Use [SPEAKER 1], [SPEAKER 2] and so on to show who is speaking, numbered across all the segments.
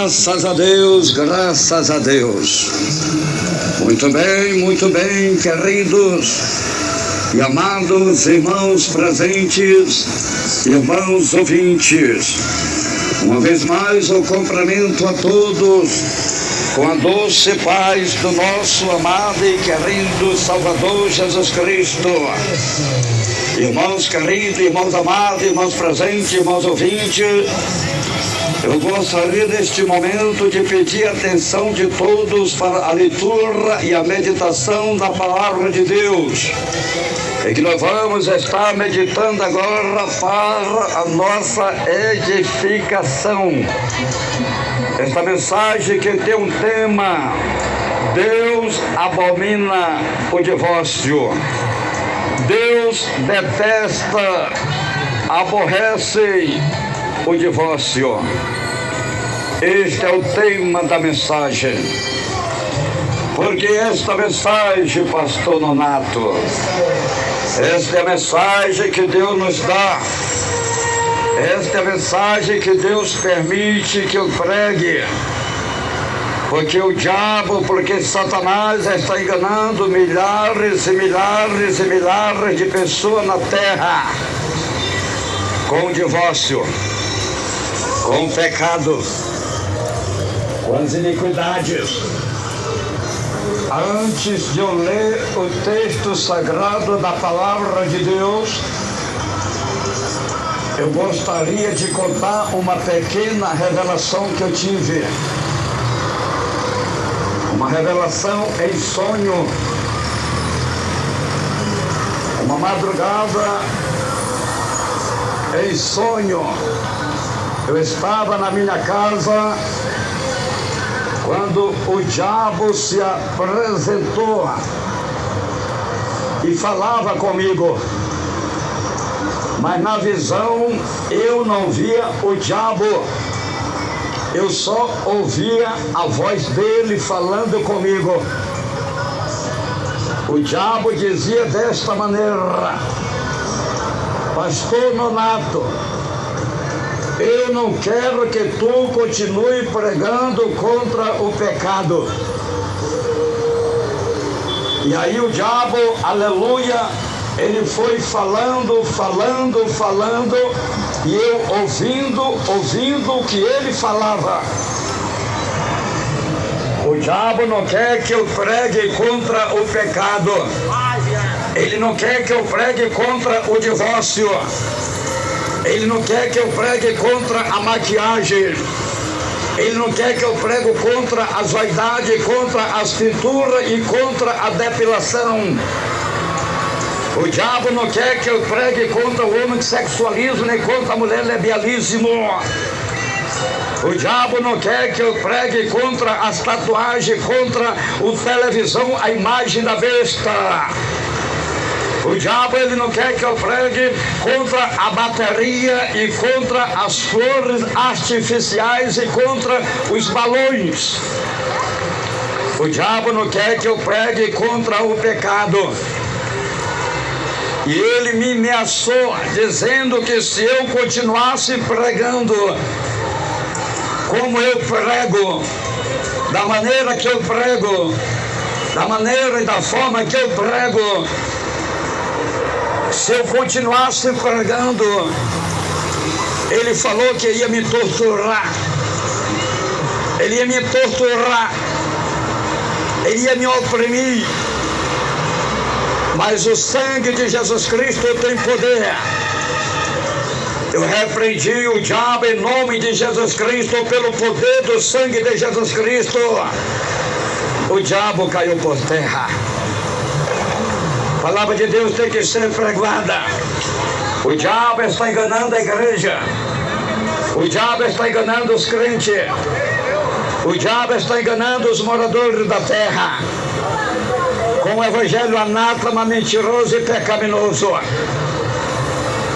[SPEAKER 1] Graças a Deus, graças a Deus. Muito bem, queridos e amados irmãos presentes, irmãos ouvintes. Uma vez mais eu cumprimento a todos com a doce paz do nosso amado e querido Salvador Jesus Cristo. Irmãos queridos, irmãos amados, irmãos presentes, irmãos ouvintes, eu gostaria neste momento de pedir a atenção de todos para a leitura e a meditação da Palavra de Deus. E que nós vamos estar meditando agora para a nossa edificação. Esta mensagem que tem um tema: Deus abomina o divórcio. Deus detesta, aborrece o divórcio. Este é o tema da mensagem. Porque esta mensagem, pastor Nonato, esta é a mensagem que Deus nos dá. Esta é a mensagem que Deus permite que eu pregue. Porque o diabo, porque Satanás está enganando milhares e milhares e milhares de pessoas na terra com o divórcio, com o pecado, com as iniquidades. Antes de eu ler o texto sagrado da Palavra de Deus, eu gostaria de contar uma pequena revelação que eu tive. Uma revelação em sonho. Uma madrugada em sonho. Eu estava na minha casa quando o diabo se apresentou e falava comigo. Mas na visão eu não via o diabo. Eu só ouvia a voz dele falando comigo. O diabo dizia desta maneira: pastor Nonato, eu não quero que tu continue pregando contra o pecado. E aí o diabo, aleluia, ele foi falando, e eu ouvindo o que ele falava. O diabo não quer que eu pregue contra o pecado. Ele não quer que eu pregue contra o divórcio. Ele não quer que eu pregue contra a maquiagem. Ele não quer que eu pregue contra as vaidades, contra as pinturas e contra a depilação. O diabo não quer que eu pregue contra o homossexualismo, nem contra a mulher lesbianismo. O diabo não quer que eu pregue contra as tatuagens, contra o televisão, a imagem da besta. O diabo, ele não quer que eu pregue contra a bateria e contra as flores artificiais e contra os balões. O diabo não quer que eu pregue contra o pecado. E ele me ameaçou, dizendo que se eu continuasse pregando como eu prego, da maneira que eu prego, da maneira e da forma que eu prego, se eu continuasse pregando, ele falou que ia me torturar. Ele ia me torturar. Ele ia me oprimir. Mas o sangue de Jesus Cristo tem poder. Eu repreendi o diabo em nome de Jesus Cristo, pelo poder do sangue de Jesus Cristo. O diabo caiu por terra. A palavra de Deus tem que ser pregada. O diabo está enganando a igreja. O diabo está enganando os crentes. O diabo está enganando os moradores da terra com o evangelho anátema, mentiroso e pecaminoso.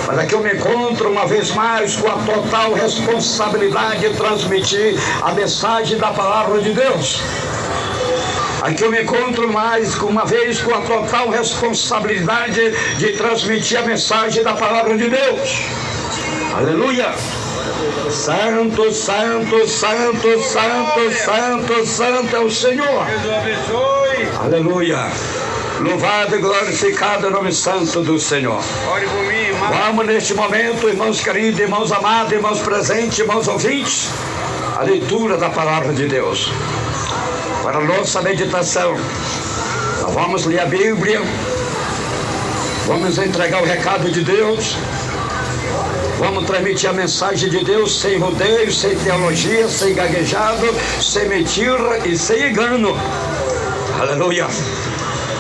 [SPEAKER 1] Mas aqui eu me encontro uma vez mais com a total responsabilidade de transmitir a mensagem da Palavra de Deus. Aqui eu me encontro mais uma vez com a total responsabilidade de transmitir a mensagem da Palavra de Deus. Aleluia! Santo, santo, santo, santo, santo, santo é o Senhor.
[SPEAKER 2] Deus abençoe.
[SPEAKER 1] Aleluia. Louvado e glorificado é o nome santo do Senhor.
[SPEAKER 2] Ore por mim, irmão.
[SPEAKER 1] Vamos neste momento, irmãos queridos, irmãos amados, irmãos presentes, irmãos ouvintes, a leitura da palavra de Deus. Para a nossa meditação, nós vamos ler a Bíblia, vamos entregar o recado de Deus, vamos transmitir a mensagem de Deus sem rodeios, sem teologia, sem gaguejado, sem mentira e sem engano. Aleluia.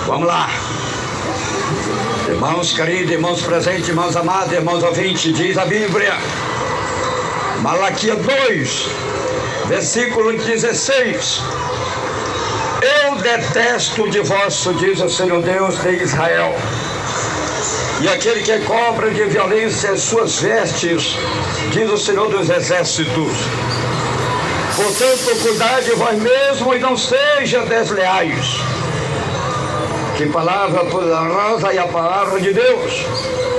[SPEAKER 1] Vamos lá. Irmãos queridos, irmãos presentes, irmãos amados, irmãos ouvintes, diz a Bíblia, Malaquias 2, versículo 16. Eu detesto o divórcio, diz o Senhor Deus de Israel, e aquele que cobra de violência as suas vestes, diz o Senhor dos exércitos. Portanto, cuidai de vós mesmos e não sejam desleais. Que palavra poderosa é a palavra de Deus.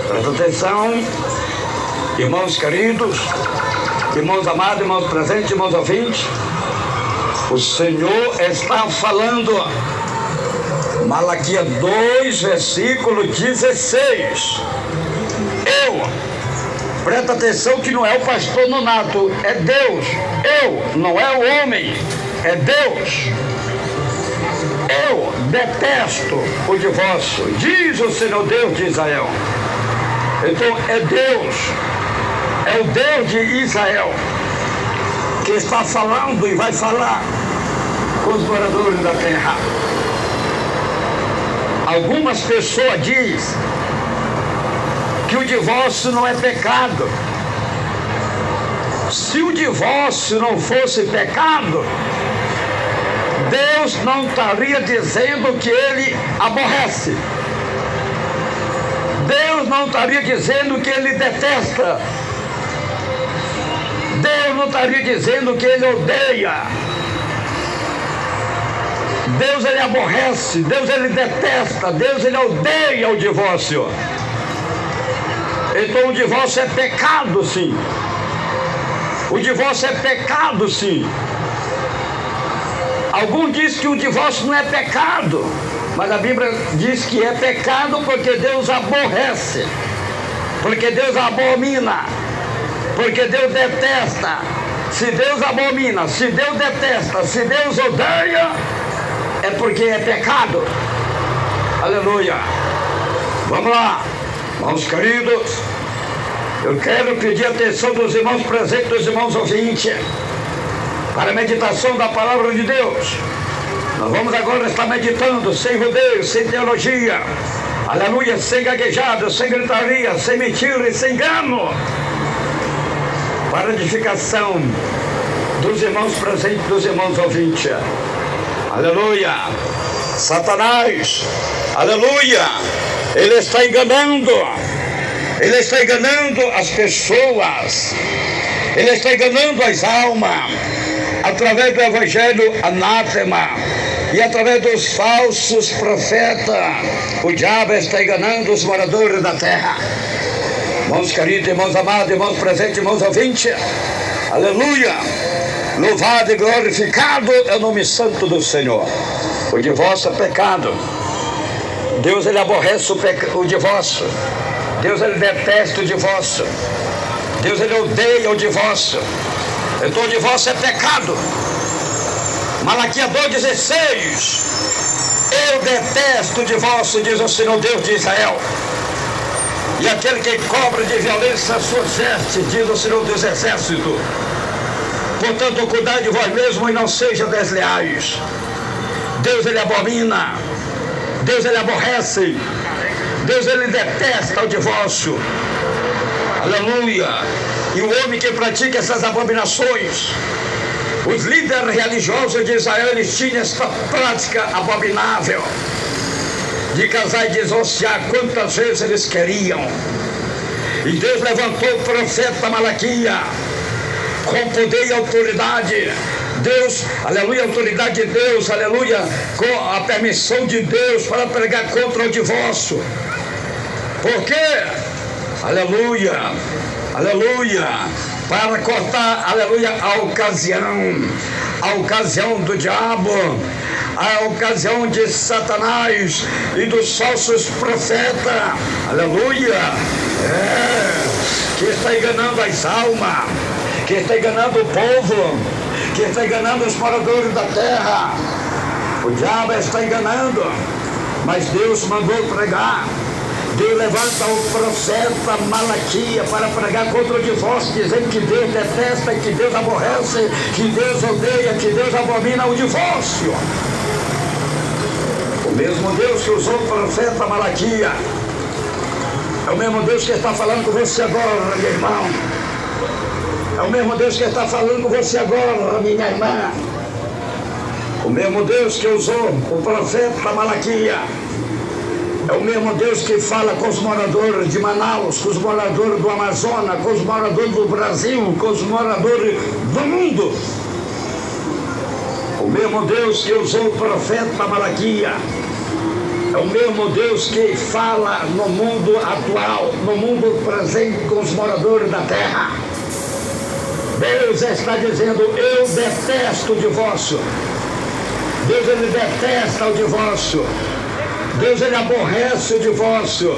[SPEAKER 1] Presta atenção, irmãos queridos, irmãos amados, irmãos presentes, irmãos ouvintes. O Senhor está falando. Malaquias 2, versículo 16. Presta atenção que não é o pastor Nonato, é Deus. Não é o homem, é Deus. Eu detesto o divórcio, diz o Senhor Deus de Israel. Então é Deus, é o Deus de Israel que está falando e vai falar com os moradores da terra. Algumas pessoas dizem que o divórcio não é pecado. Se o divórcio não fosse pecado, Deus não estaria dizendo que Ele aborrece. Deus não estaria dizendo que Ele detesta. Deus não estaria dizendo que Ele odeia. Deus Ele aborrece, Deus Ele detesta, Deus Ele odeia o divórcio. Então o divórcio é pecado, sim. O divórcio é pecado, sim. Alguns dizem que o divórcio não é pecado, mas a Bíblia diz que é pecado porque Deus aborrece, porque Deus abomina, porque Deus detesta. Se Deus abomina, se Deus detesta, se Deus odeia, é porque é pecado. Aleluia. Vamos lá, irmãos queridos, eu quero pedir a atenção dos irmãos presentes, dos irmãos ouvintes, para a meditação da palavra de Deus. Nós vamos agora estar meditando sem rodeio, sem teologia, aleluia, sem gaguejada, sem gritaria, sem mentira e sem engano, para a edificação dos irmãos presentes, dos irmãos ouvintes. Aleluia. Satanás, aleluia, ele está enganando as pessoas, ele está enganando as almas, através do evangelho anátema e através dos falsos profetas. O diabo está enganando os moradores da terra. Irmãos queridos, irmãos amados, irmãos presentes, irmãos ouvintes, aleluia, louvado e glorificado é o nome santo do Senhor. O divórcio é pecado. Deus ele aborrece o divórcio. Deus ele detesta o divórcio. Deus ele odeia o divórcio. Então o divórcio é pecado. Malaquias 2,16. Eu detesto o divórcio, diz o Senhor Deus de Israel. E aquele que cobra de violência as suas vestes, diz o Senhor dos exércitos. Portanto, cuidai de vós mesmos e não sejam desleais. Deus ele abomina, Deus ele aborrece, Deus ele detesta o divórcio. Aleluia. E o homem que pratica essas abominações, os líderes religiosos de Israel, eles tinham essa prática abominável de casar e divorciar quantas vezes eles queriam. E Deus levantou o profeta Malaquias com poder e autoridade. Deus, aleluia, autoridade de Deus, aleluia, com a permissão de Deus para pregar contra o divórcio. Por quê? Aleluia, aleluia, para cortar, aleluia, a ocasião do diabo, a ocasião de Satanás e dos falsos profetas, aleluia, que está enganando as almas, que está enganando o povo, que está enganando os moradores da terra. O diabo está enganando, mas Deus mandou pregar. Deus levanta o profeta Malaquias para pregar contra o divórcio, dizendo que Deus detesta, que Deus aborrece, que Deus odeia, que Deus abomina o divórcio. O mesmo Deus que usou o profeta Malaquias é o mesmo Deus que está falando com você agora, meu irmão. É o mesmo Deus que está falando com você agora, minha irmã. O mesmo Deus que usou o profeta Malaquias é o mesmo Deus que fala com os moradores de Manaus, com os moradores do Amazonas, com os moradores do Brasil, com os moradores do mundo. O mesmo Deus que usou o profeta Malaquias é o mesmo Deus que fala no mundo atual, no mundo presente com os moradores da terra. Deus está dizendo: eu detesto o divórcio. Deus, ele detesta o divórcio. Deus, ele aborrece o divórcio.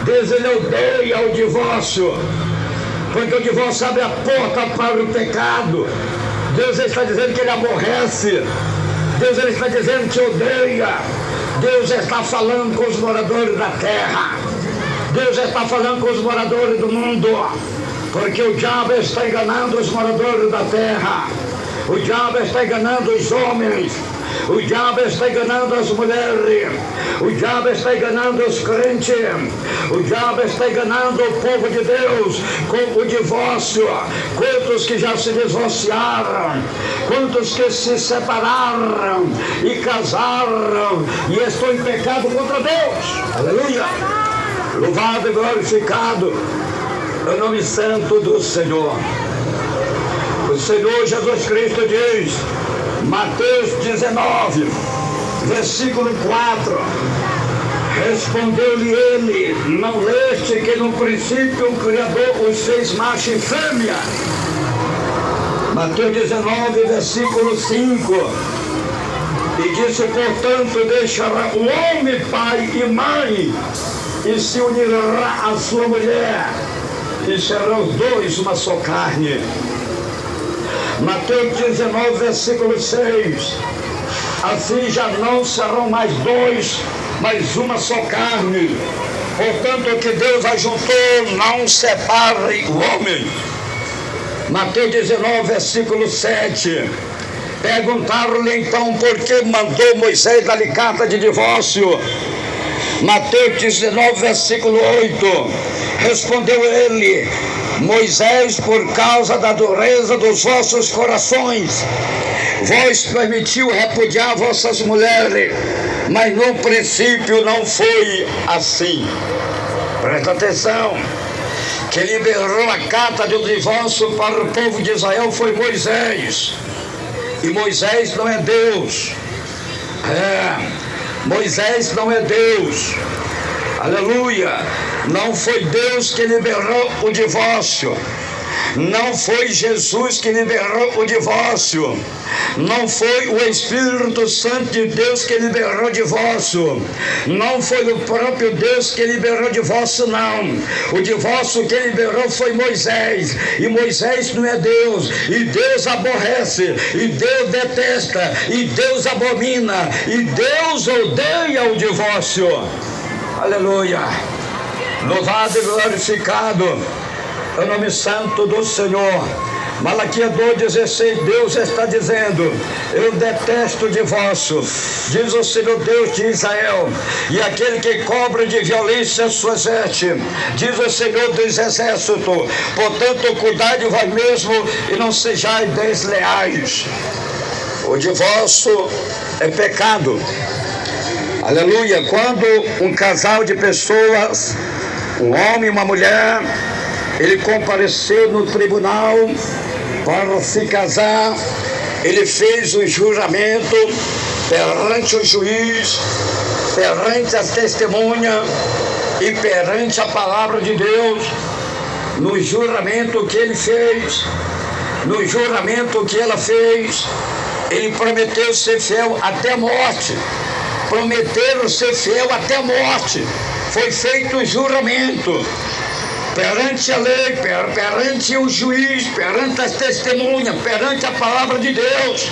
[SPEAKER 1] Deus, ele odeia o divórcio, porque o divórcio abre a porta para o pecado. Deus está dizendo que ele aborrece. Deus, ele está dizendo que odeia. Deus está falando com os moradores da terra. Deus está falando com os moradores do mundo, porque o diabo está enganando os moradores da terra. O diabo está enganando os homens. O diabo está enganando as mulheres. O diabo está enganando os crentes. O diabo está enganando o povo de Deus com o divórcio. Quantos que já se divorciaram, quantos que se separaram e casaram e estão em pecado contra Deus. Aleluia! Louvado e glorificado é o nome santo do Senhor. O Senhor Jesus Cristo diz, Mateus 19, versículo 4, respondeu-lhe ele: não leste que no princípio o Criador os fez macho e fêmea? Mateus 19, versículo 5, e disse: portanto deixará o homem pai e mãe, e se unirá à sua mulher, e serão os dois uma só carne. Mateus 19, versículo 6, assim já não serão mais dois, mas uma só carne. Portanto, o que Deus ajuntou, não separe o homem. Mateus 19, versículo 7, perguntaram-lhe então por que mandou Moisés dar-lhe carta de divórcio. Mateus 19, versículo 8, respondeu ele: Moisés, por causa da dureza dos vossos corações, vós permitiu repudiar vossas mulheres, mas no princípio não foi assim. Presta atenção, quem liberou a carta de divórcio para o povo de Israel foi Moisés, e Moisés não é Deus. Moisés não é Deus. Aleluia! Não foi Deus que liberou o divórcio. Não foi Jesus que liberou o divórcio. Não foi o Espírito Santo de Deus que liberou o divórcio. Não foi o próprio Deus que liberou o divórcio, não. O divórcio que liberou foi Moisés. E Moisés não é Deus. E Deus aborrece. E Deus detesta. E Deus abomina. E Deus odeia o divórcio. Aleluia! Louvado e glorificado é o nome santo do Senhor. Malaquias 2,16, Deus está dizendo: eu detesto o divórcio, diz o Senhor Deus de Israel, e aquele que cobra de violência suas vestes, diz o Senhor dos exércitos. Portanto, cuidai de vós mesmo e não sejais desleais. O divórcio é pecado. Aleluia! Quando um casal de pessoas, um homem e uma mulher, ele compareceu no tribunal para se casar, ele fez um juramento perante o juiz, perante as testemunhas e perante a palavra de Deus, no juramento que ele fez, no juramento que ela fez. Ele prometeu ser fiel até a morte. Prometeram ser fiel até a morte. Foi feito o juramento perante a lei, perante o juiz, perante as testemunhas, perante a palavra de Deus.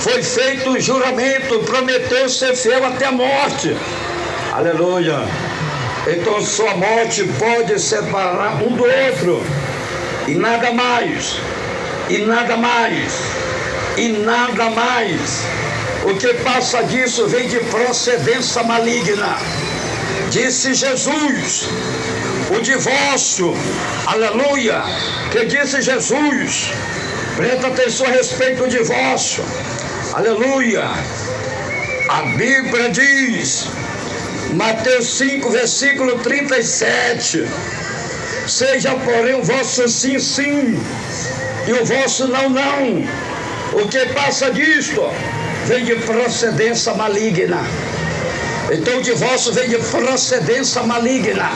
[SPEAKER 1] Foi feito o juramento, prometeu ser fiel até a morte. Aleluia. Então sua morte pode separar um do outro. E nada mais. E nada mais. E nada mais. O que passa disso vem de procedência maligna. Disse Jesus. O divórcio. Aleluia. Que disse Jesus. Presta atenção a respeito do divórcio. Aleluia. A Bíblia diz, Mateus 5, versículo 37, seja porém o vosso sim, sim, e o vosso não, não. O que passa disto vem de procedência maligna. Então o divórcio vem de procedência maligna.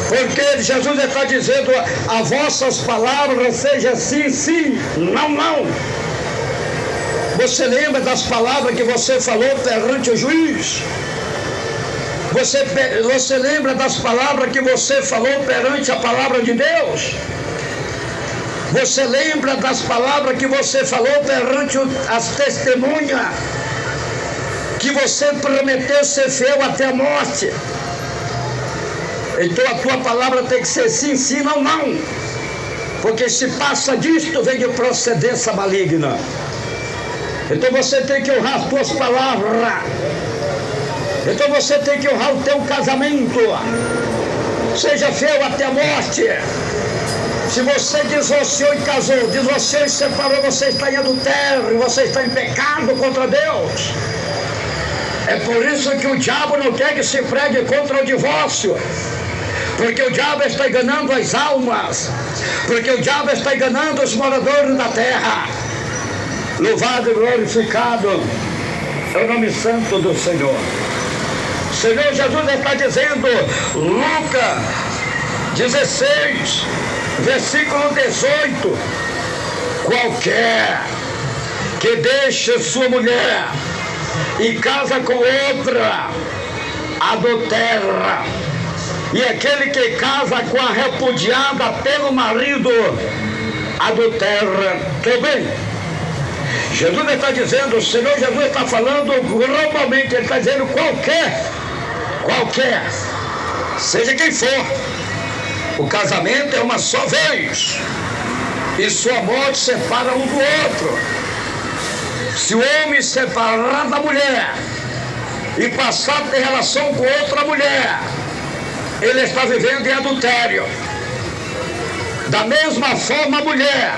[SPEAKER 1] Porque Jesus está dizendo, as vossas palavras seja sim, sim, não, não. Você lembra das palavras que você falou perante o juiz? Você lembra das palavras que você falou perante a palavra de Deus? Você lembra das palavras que você falou perante as testemunhas? Que você prometeu ser fiel até a morte? Então a tua palavra tem que ser sim, sim, não, não. Porque se passa disto, vem de procedência maligna. Então você tem que honrar as tuas palavras. Então você tem que honrar o teu casamento. Seja fiel até a morte. Se você divorciou e casou, divorciou e separou, você está em adultério, você está em pecado contra Deus. É por isso que o diabo não quer que se pregue contra o divórcio. Porque o diabo está enganando as almas. Porque o diabo está enganando os moradores da terra. Louvado e glorificado é o nome santo do Senhor. O Senhor Jesus está dizendo, Lucas 16, versículo 18, qualquer que deixe sua mulher e casa com outra, adultera. E aquele que casa com a repudiada pelo marido, adultera também. Jesus está dizendo, o Senhor Jesus está falando globalmente, ele está dizendo qualquer, seja quem for, o casamento é uma só vez, e sua morte separa um do outro. Se o homem separar da mulher e passar a ter relação com outra mulher, ele está vivendo em adultério. Da mesma forma a mulher,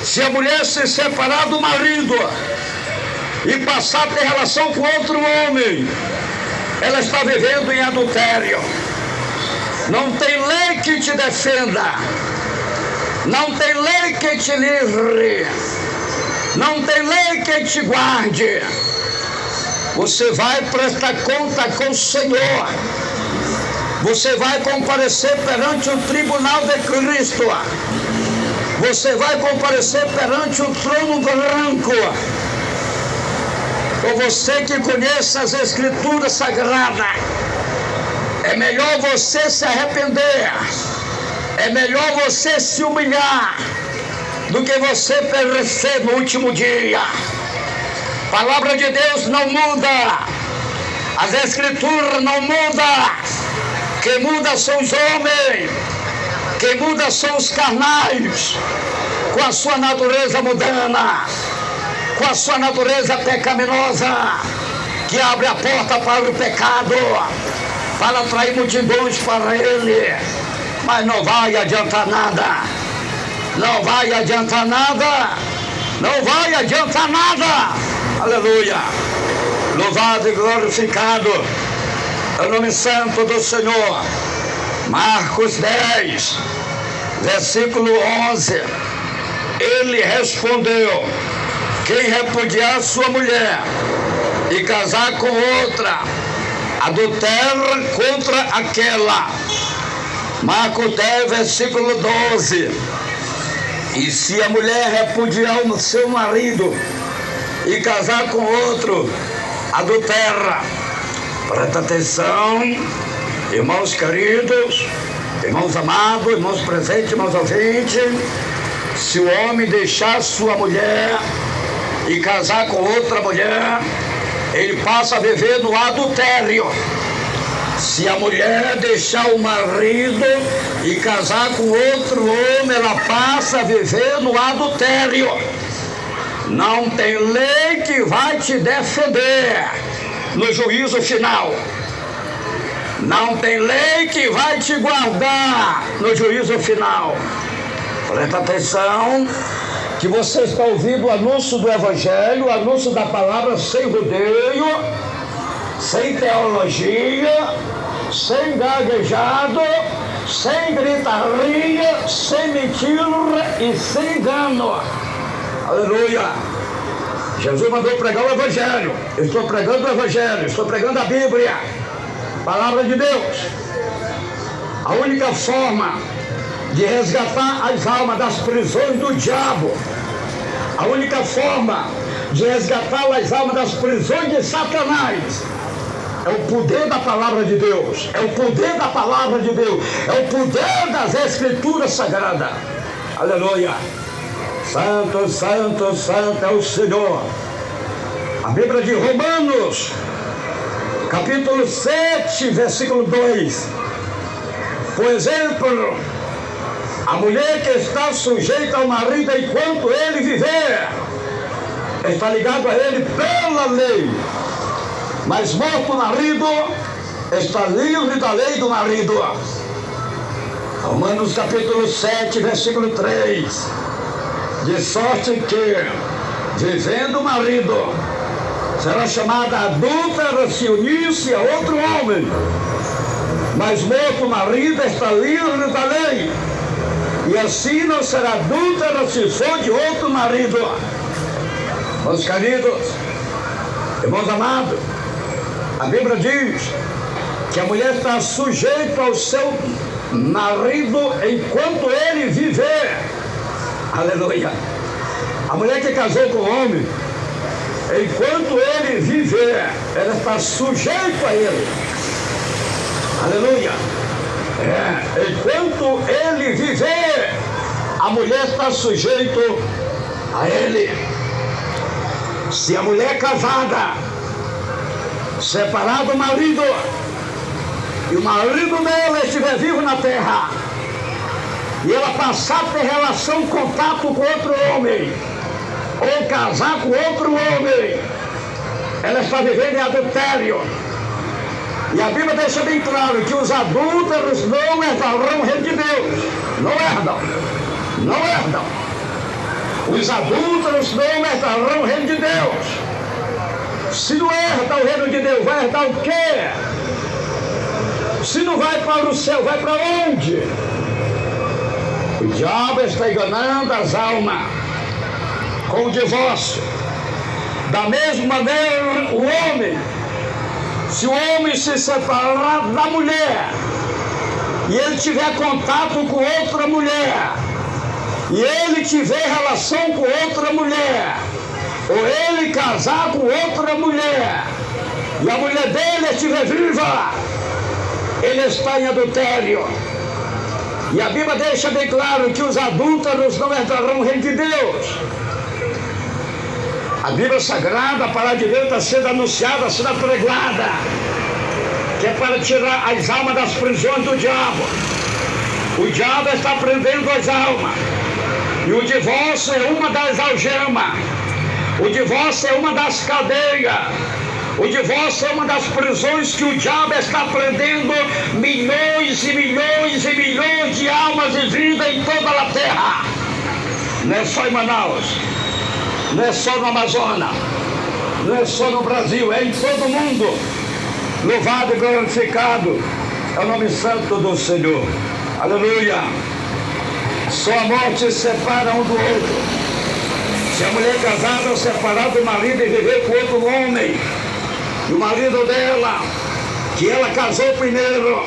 [SPEAKER 1] se a mulher se separar do marido e passar a ter relação com outro homem, ela está vivendo em adultério. Não tem lei que te defenda, não tem lei que te livre, não tem lei que te guarde. Você vai prestar conta com o Senhor. Você vai comparecer perante o tribunal de Cristo. Você vai comparecer perante o trono branco. Ou você que conhece as Escrituras Sagradas, é melhor você se arrepender, é melhor você se humilhar, do que você perecer no último dia. A palavra de Deus não muda, as Escrituras não mudam. Quem muda são os homens, quem muda são os carnais, com a sua natureza mundana, com a sua natureza pecaminosa, que abre a porta para o pecado, para atrair multidões para ele. Mas não vai adiantar nada, não vai adiantar nada, não vai adiantar nada. Aleluia, louvado e glorificado é o nome santo do Senhor. Marcos 10, versículo 11. Ele respondeu: quem repudiar sua mulher e casar com outra, adultera contra aquela, Marcos 10, versículo 12. E se a mulher repudiar o seu marido e casar com outro, adultera. Presta atenção, irmãos queridos, irmãos amados, irmãos presentes, irmãos ouvintes. Se o homem deixar sua mulher e casar com outra mulher, ele passa a viver no adultério. Se a mulher deixar o marido e casar com outro homem, ela passa a viver no adultério. Não tem lei que vai te defender no juízo final. Não tem lei que vai te guardar no juízo final. Presta atenção, que você está ouvindo o anúncio do Evangelho, o anúncio da palavra sem rodeio, sem teologia, sem gaguejado, sem gritaria, sem mentira e sem engano. Aleluia! Jesus mandou pregar o Evangelho. Eu estou pregando o Evangelho, estou pregando a Bíblia, palavra de Deus. A única forma de resgatar as almas das prisões do diabo, a única forma de resgatar as almas das prisões de Satanás, é o poder da palavra de Deus, é o poder da palavra de Deus, é o poder das Escrituras Sagradas. Aleluia! Santo, santo, santo é o Senhor. A Bíblia de Romanos, capítulo 7, versículo 2. Por exemplo, a mulher que está sujeita ao marido enquanto ele viver, está ligado a ele pela lei. Mas morto o marido, está livre da lei do marido. Romanos capítulo 7, versículo 3. De sorte que, vivendo o marido, será chamada adúltera se unir-se a outro homem. Mas morto o marido, está livre da lei. E assim não será adúltera se for de outro marido. Meus queridos, irmãos amados, a Bíblia diz que a mulher está sujeita ao seu marido enquanto ele viver. Aleluia! A mulher que casou com o homem, enquanto ele viver, ela está sujeita a ele. Aleluia! Enquanto ele viver, a mulher está sujeita a ele. Se a mulher casada separar do marido e o marido dela estiver vivo na terra e ela passar a ter relação, contato com outro homem ou casar com outro homem, ela está vivendo em adultério. E a Bíblia deixa bem claro que os adúlteros não herdarão o reino de Deus. Não herdam. Não herdam. Os adúlteros não herdarão o reino de Deus. Se não herda o reino de Deus, vai herdar o quê? Se não vai para o céu, vai para onde? O diabo está enganando as almas com o divórcio. Da mesma maneira, o homem, se o homem se separar da mulher e ele tiver contato com outra mulher, e ele tiver relação com outra mulher, ou ele casar com outra mulher, e a mulher dele estiver viva, ele está em adultério. E a Bíblia deixa bem claro que os adúlteros não entrarão no reino de Deus. A Bíblia Sagrada, a palavra de Deus, está sendo anunciada, sendo pregada, que é para tirar as almas das prisões do diabo. O diabo está prendendo as almas. E o divórcio é uma das algemas. O divórcio é uma das cadeias. O divórcio é uma das prisões que o diabo está prendendo milhões e milhões e milhões de almas e vidas em toda a terra. Não é só em Manaus, não é só no Amazonas, não é só no Brasil, é em todo o mundo. Louvado e glorificado é o nome santo do Senhor. Aleluia! Só a morte separa um do outro. Se a mulher casada separar do marido e viver com outro homem, e o marido dela, que ela casou primeiro,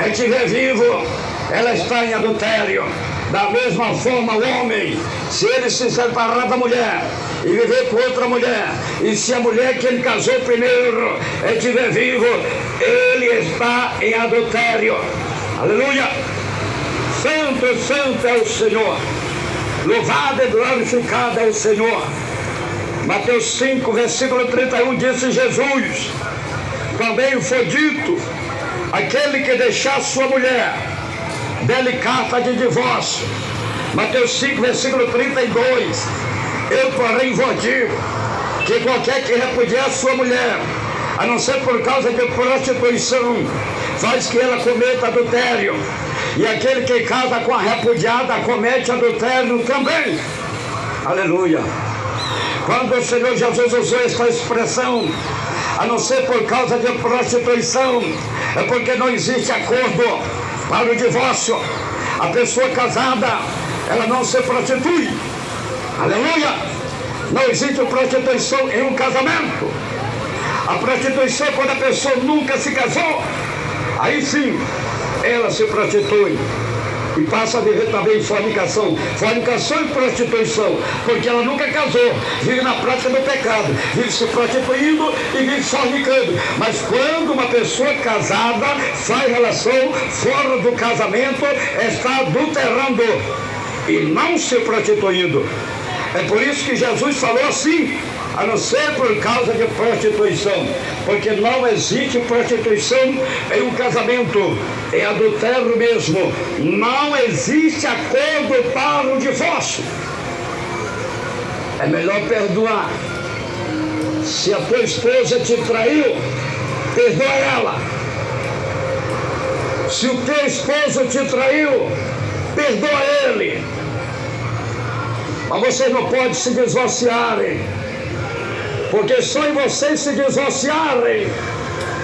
[SPEAKER 1] estiver vivo, ela está em adultério. Da mesma forma, o homem, se ele se separar da mulher e viver com outra mulher, e se a mulher que ele casou primeiro estiver vivo, ele está em adultério. Aleluia! Santo, santo é o Senhor. Louvado e glorificado é o Senhor. Mateus 5, versículo 31, disse Jesus: também foi dito, aquele que deixar sua mulher, dê-lhe carta de divórcio. Mateus 5, versículo 32. Eu, porém, vos digo que qualquer que repudiar sua mulher, a não ser por causa de prostituição, faz que ela cometa adultério. E aquele que casa com a repudiada comete adultério também. Aleluia! Quando o Senhor Jesus usou esta expressão, a não ser por causa de prostituição, é porque não existe acordo para o divórcio. A pessoa casada, ela não se prostitui. Aleluia! Não existe prostituição em um casamento. A prostituição é quando a pessoa nunca se casou. Aí sim, ela se prostitui e passa a viver também fornicação. Fornicação e prostituição, porque ela nunca casou, vive na prática do pecado, vive se prostituindo e vive fornicando. Mas quando uma pessoa casada faz relação fora do casamento, está adulterando e não se prostituindo. É por isso que Jesus falou assim: a não ser por causa de prostituição, porque não existe prostituição em um casamento, é adultério mesmo. Não existe acordo para o divórcio. É melhor perdoar. Se a tua esposa te traiu, perdoa ela. Se o teu esposo te traiu, perdoa ele. Mas vocês não podem se divorciarem, porque só em vocês se divorciarem,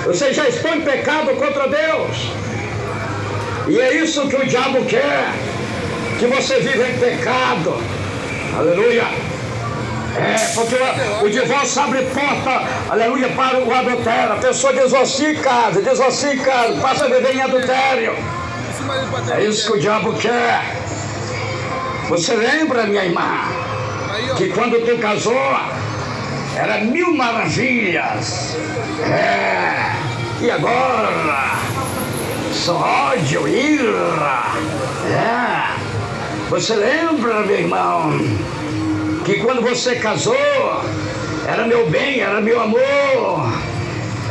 [SPEAKER 1] vocês já estão em pecado contra Deus. E é isso que o diabo quer, que você viva em pecado. Aleluia! Porque o divórcio abre porta, aleluia, para o adultério. A pessoa divorcia em casa, passa a viver em adultério. É isso que o diabo quer. Você lembra, minha irmã, que quando tu casou, era 1000 maravilhas. E agora, só ódio, ira. Você lembra, meu irmão, que quando você casou, era meu bem, era meu amor,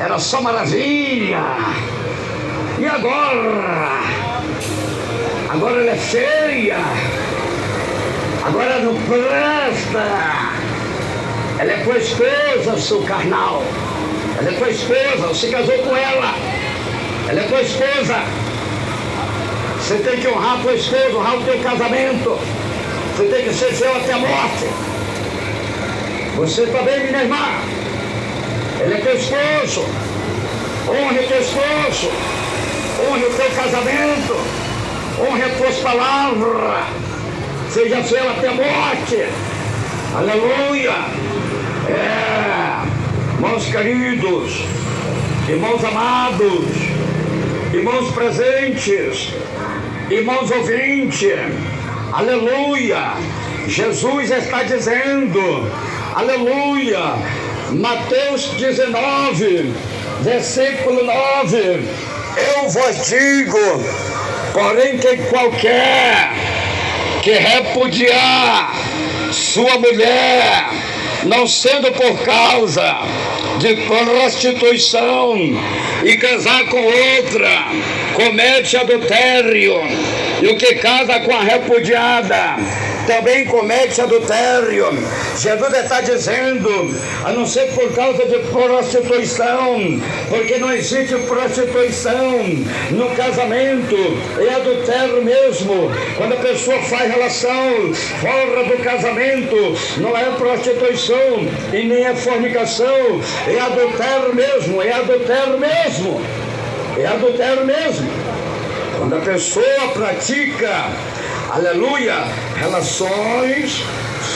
[SPEAKER 1] era só maravilha. E agora? Agora ela é feia. Agora não presta. Ela é tua esposa, seu carnal. Ela é tua esposa, você casou com ela. Ela é tua esposa. Você tem que honrar tua esposa, honrar o teu casamento. Você tem que ser fiel até a morte. Você também, minha irmã. Ele é teu esposo. Honre teu esposo. Honre o teu casamento. Honre as tuas palavras. Seja fiel até a morte. Aleluia. Irmãos queridos, irmãos amados, irmãos presentes, irmãos ouvintes, aleluia. Jesus está dizendo, aleluia, Mateus 19, versículo 9: eu vos digo, porém, que qualquer que repudiar sua mulher, não sendo por causa de prostituição, e casar com outra, comete adultério. E o que casa com a repudiada também comete adultério. Jesus está dizendo, a não ser por causa de prostituição, porque não existe prostituição no casamento, é adultério mesmo. Quando a pessoa faz relação fora do casamento, não é prostituição e nem é fornicação, é adultério mesmo, é adultério mesmo, é adultério mesmo. Quando a pessoa pratica, aleluia, relações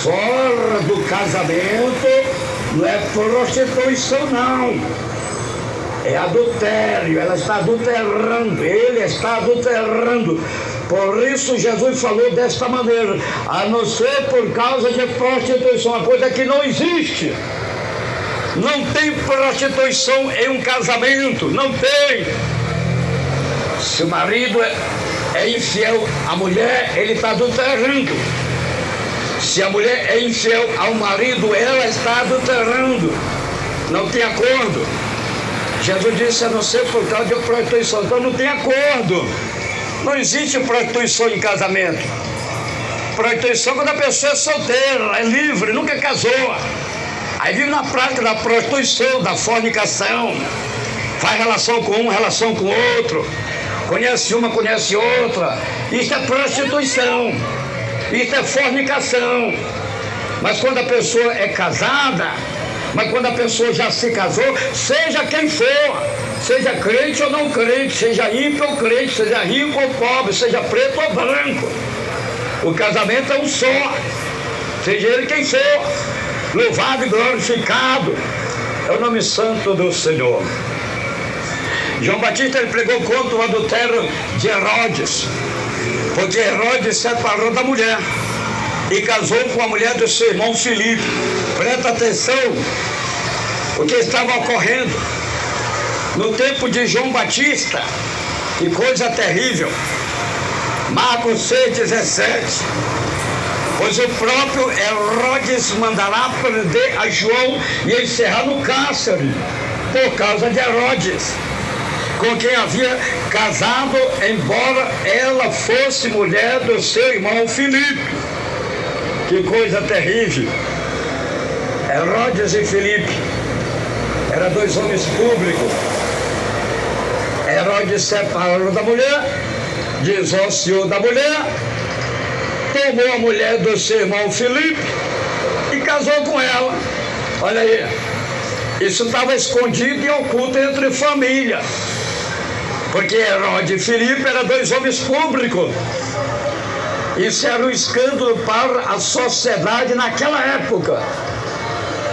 [SPEAKER 1] fora do casamento, não é prostituição não, é adultério. Ela está adulterando, ele está adulterando Por isso Jesus falou desta maneira, a não ser por causa de prostituição, uma coisa que não existe. Não tem prostituição em um casamento, não tem. Se o marido é infiel à mulher, ele está adulterando. Se a mulher é infiel ao marido, ela está adulterando. Não tem acordo. Jesus disse, a não ser por causa de prostituição, então não tem acordo. Não existe prostituição em casamento. Prostituição quando a pessoa é solteira, é livre, nunca casou. Aí vive na prática da prostituição, da fornicação. Faz relação com um, relação com outro. Conhece uma, conhece outra. Isso é prostituição. Isso é fornicação. Mas quando a pessoa é casada, mas quando a pessoa já se casou, seja quem for, seja crente ou não crente, seja ímpio ou crente, seja rico ou pobre, seja preto ou branco, o casamento é um só, seja ele quem for, louvado e glorificado é o nome santo do Senhor. João Batista, ele pregou contra o adultério de Herodes, porque Herodes separou da mulher e casou com a mulher do seu irmão Filipe. Presta atenção o que estava ocorrendo no tempo de João Batista, que coisa terrível. Marcos 6,17. Pois o próprio Herodes mandará prender a João e encerrar no cárcere, por causa de Herodes, com quem havia casado, embora ela fosse mulher do seu irmão Filipe. Que coisa terrível. Herodes e Filipe eram dois homens públicos. Herodes separou da mulher, divorciou da mulher, tomou a mulher do seu irmão Filipe e casou com ela. Olha aí, isso estava escondido e oculto entre família, porque Herodes e Filipe eram dois homens públicos. Isso era um escândalo para a sociedade naquela época.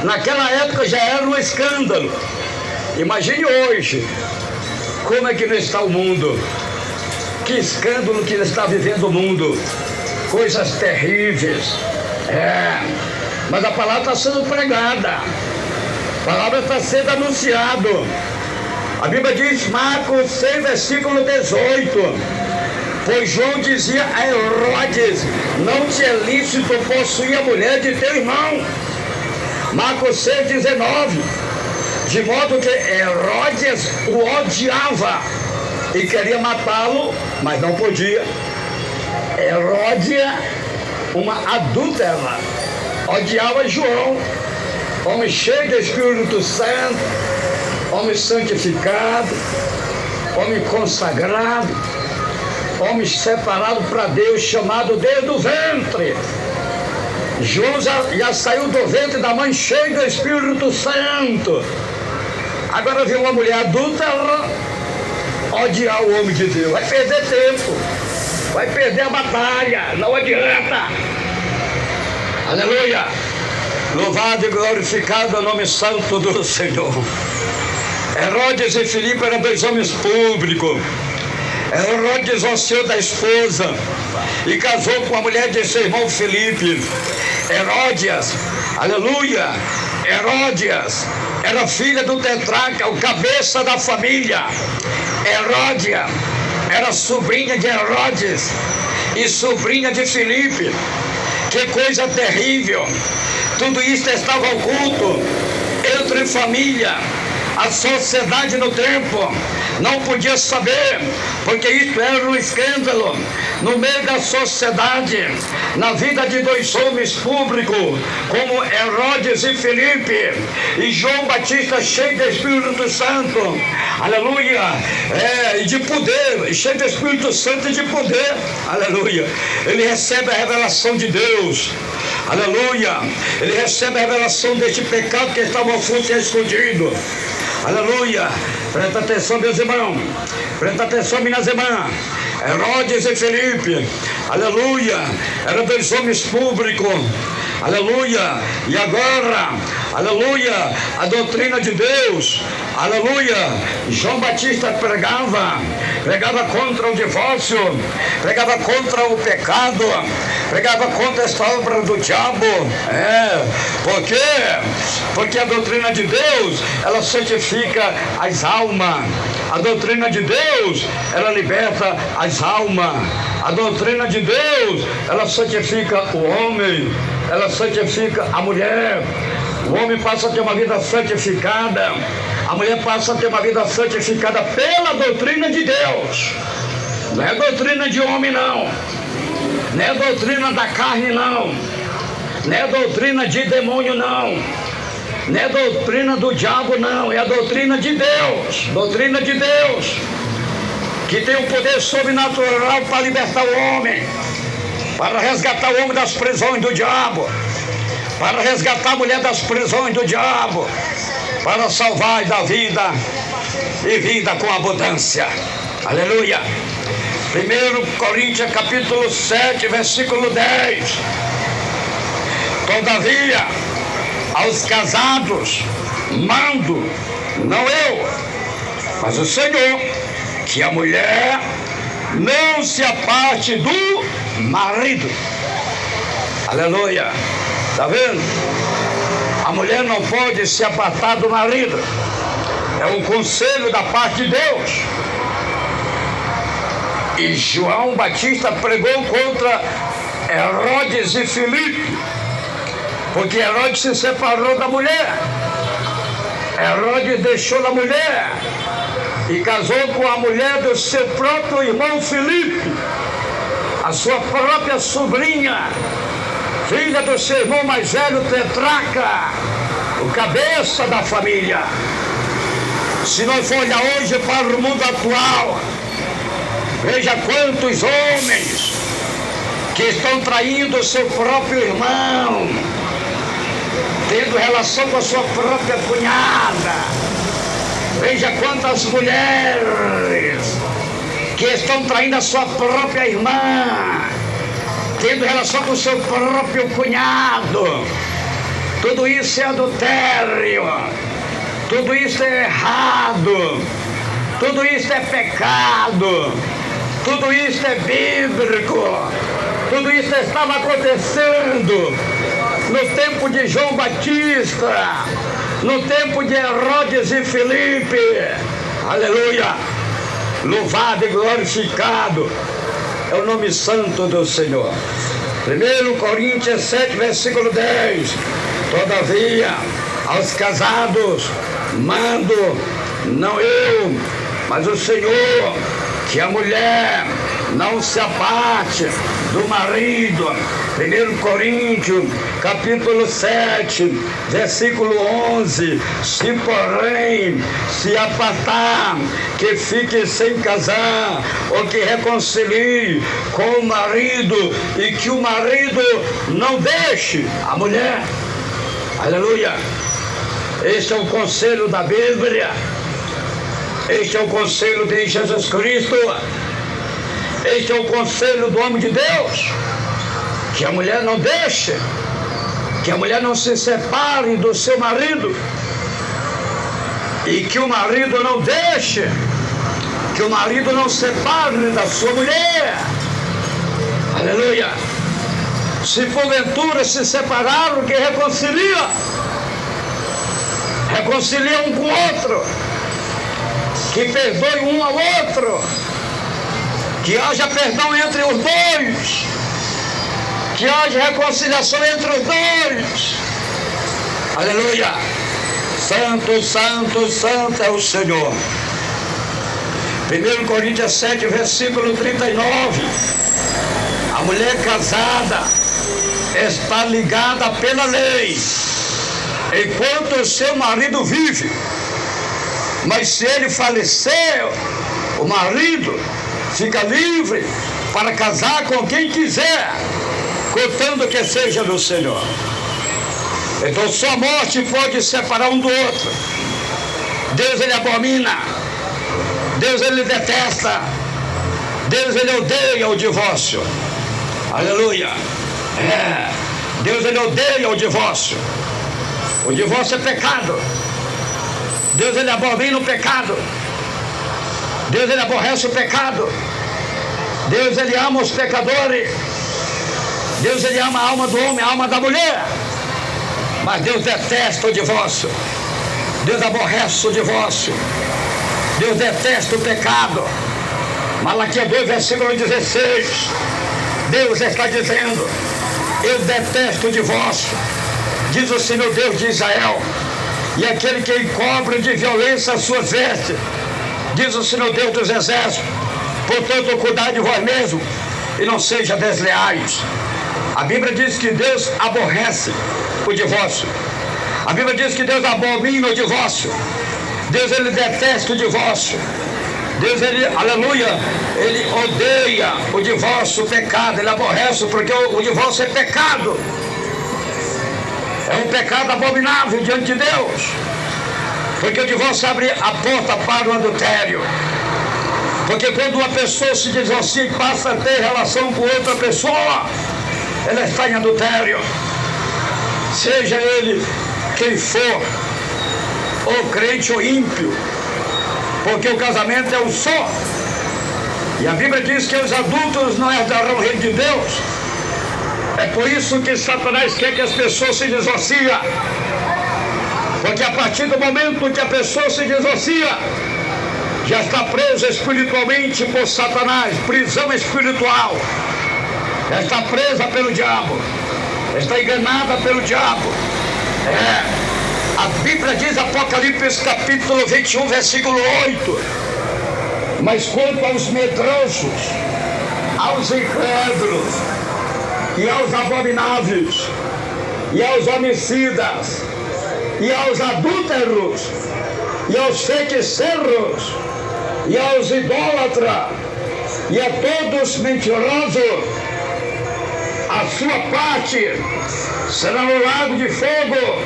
[SPEAKER 1] Naquela época já era um escândalo. Imagine hoje, como é que não está o mundo? Que escândalo que está vivendo o mundo. Coisas terríveis. Mas a palavra está sendo pregada. A palavra está sendo anunciada. A Bíblia diz, Marcos 6, versículo 18. Pois João dizia a Herodes, não te é lícito possuir a mulher de teu irmão. Marcos 6,19. De modo que Herodes o odiava e queria matá-lo, mas não podia. Heródia, uma adúltera, odiava João, homem cheio do Espírito Santo, homem santificado, homem consagrado, homem separado para Deus, chamado desde o ventre. João já saiu do ventre da mãe cheio do Espírito Santo. Agora viu uma mulher adulta odiar o homem de Deus. Vai perder tempo, vai perder a batalha, não adianta. Aleluia. Louvado e glorificado é o nome santo do Senhor. Herodes e Filipe eram dois homens públicos. Herodes divorciou da esposa e casou com a mulher de seu irmão Filipe. Heródias, aleluia, Heródias era filha do tetrarca, o cabeça da família. Heródia era sobrinha de Herodes e sobrinha de Filipe. Que coisa terrível. Tudo isso estava oculto entre família. A sociedade no tempo não podia saber, porque isso era um escândalo no meio da sociedade, na vida de dois homens públicos, como Herodes e Filipe, e João Batista cheio do Espírito Santo, aleluia, e de poder, cheio do Espírito Santo e de poder, aleluia. Ele recebe a revelação de Deus, aleluia. Ele recebe a revelação deste pecado que estava oculto e escondido. Aleluia, presta atenção, meus irmãos, presta atenção, minhas irmãs. Herodes e Filipe, aleluia, eram dois homens públicos, aleluia, e agora, aleluia, a doutrina de Deus, aleluia. João Batista pregava contra o divórcio, pregava contra o pecado, pregava contra esta obra do diabo. Por quê? Porque a doutrina de Deus, ela santifica as almas. A doutrina de Deus, ela liberta as almas. A doutrina de Deus, ela santifica o homem, ela santifica a mulher. O homem passa a ter uma vida santificada, a mulher passa a ter uma vida santificada pela doutrina de Deus. Não é doutrina de homem, não. Não é doutrina da carne, não. Não é doutrina de demônio, não. Não é doutrina do diabo, não. É a doutrina de Deus. Doutrina de Deus, que tem o poder sobrenatural para libertar o homem, para resgatar o homem das prisões do diabo, para resgatar a mulher das prisões do diabo, para salvar da vida e vida com abundância. Aleluia. 1 Coríntios capítulo 7, versículo 10. Todavia, aos casados mando, não eu, mas o Senhor, que a mulher não se aparte do marido. Aleluia. Está vendo? A mulher não pode se apartar do marido. É um conselho da parte de Deus. E João Batista pregou contra Herodes e Filipe, porque Herodes se separou da mulher. Herodes deixou a mulher e casou com a mulher do seu próprio irmão Filipe, a sua própria sobrinha, filha do seu irmão mais velho Tetraca, o cabeça da família. Se nós for olhar hoje para o mundo atual, veja quantos homens que estão traindo o seu próprio irmão, tendo relação com a sua própria cunhada. Veja quantas mulheres que estão traindo a sua própria irmã, tendo relação com o seu próprio cunhado. Tudo isso é adultério, tudo isso é errado, tudo isso é pecado, tudo isso é bíblico, tudo isso estava acontecendo no tempo de João Batista, no tempo de Herodes e Filipe. Aleluia. Louvado e glorificado é o nome santo do Senhor. 1 Coríntios 7, versículo 10. Todavia, aos casados mando, não eu, mas o Senhor, que a mulher não se aparte do marido. 1 Coríntios capítulo 7, versículo 11. Se porém se apartar, que fique sem casar, ou que reconcilie com o marido, e que o marido não deixe a mulher. Aleluia. Este é o conselho da Bíblia, este é o conselho de Jesus Cristo, este é o conselho do homem de Deus, que a mulher não deixe, que a mulher não se separe do seu marido, e que o marido não deixe, que o marido não separe da sua mulher. Aleluia. Se porventura se separaram, que reconcilia um com o outro, que perdoe um ao outro, que haja perdão entre os dois, que haja reconciliação entre os dois. Aleluia. Santo, santo, santo é o Senhor. 1 Coríntios 7, versículo 39. A mulher casada está ligada pela lei enquanto o seu marido vive, mas se ele falecer, o marido fica livre para casar com quem quiser, contanto que seja do Senhor. Então só a morte pode separar um do outro. Deus ele abomina, Deus ele detesta, Deus ele odeia o divórcio. Aleluia. Deus, ele odeia o divórcio. O divórcio é pecado. Deus, ele abomina o pecado. Deus, ele aborrece o pecado. Deus, ele ama os pecadores. Deus, ele ama a alma do homem, a alma da mulher. Mas Deus detesta o divórcio. Deus aborrece o divórcio. Deus detesta o pecado. Malaquias 2, versículo 16. Deus está dizendo: eu detesto o divórcio, diz o Senhor Deus de Israel, e aquele que encobre de violência as suas vestes, diz o Senhor Deus dos exércitos. Portanto, cuidai de vós mesmos e não sejam desleais. A Bíblia diz que Deus aborrece o divórcio. A Bíblia diz que Deus abomina o divórcio. Deus, ele detesta o divórcio. Deus, ele, aleluia, ele odeia o divórcio, o pecado. Ele aborrece, porque o divórcio é pecado. É um pecado abominável diante de Deus. Porque o divórcio abre a porta para o adultério. Porque quando uma pessoa se divorcia e passa a ter relação com outra pessoa, ela está em adultério. Seja ele quem for, ou crente ou ímpio, porque o casamento é um só. E a Bíblia diz que os adúlteros não herdarão o reino de Deus. É por isso que Satanás quer que as pessoas se divorciem. Porque a partir do momento que a pessoa se divorcia, já está presa espiritualmente por Satanás, prisão espiritual. Já está presa pelo diabo, está enganada pelo diabo. A Bíblia diz, Apocalipse capítulo 21, versículo 8: mas quanto aos medrosos, aos incrédulos, e aos abomináveis, e aos homicidas, e aos adúlteros, e aos feiticeiros, e aos idólatras, e a todos mentirosos, a sua parte será no lago de fogo,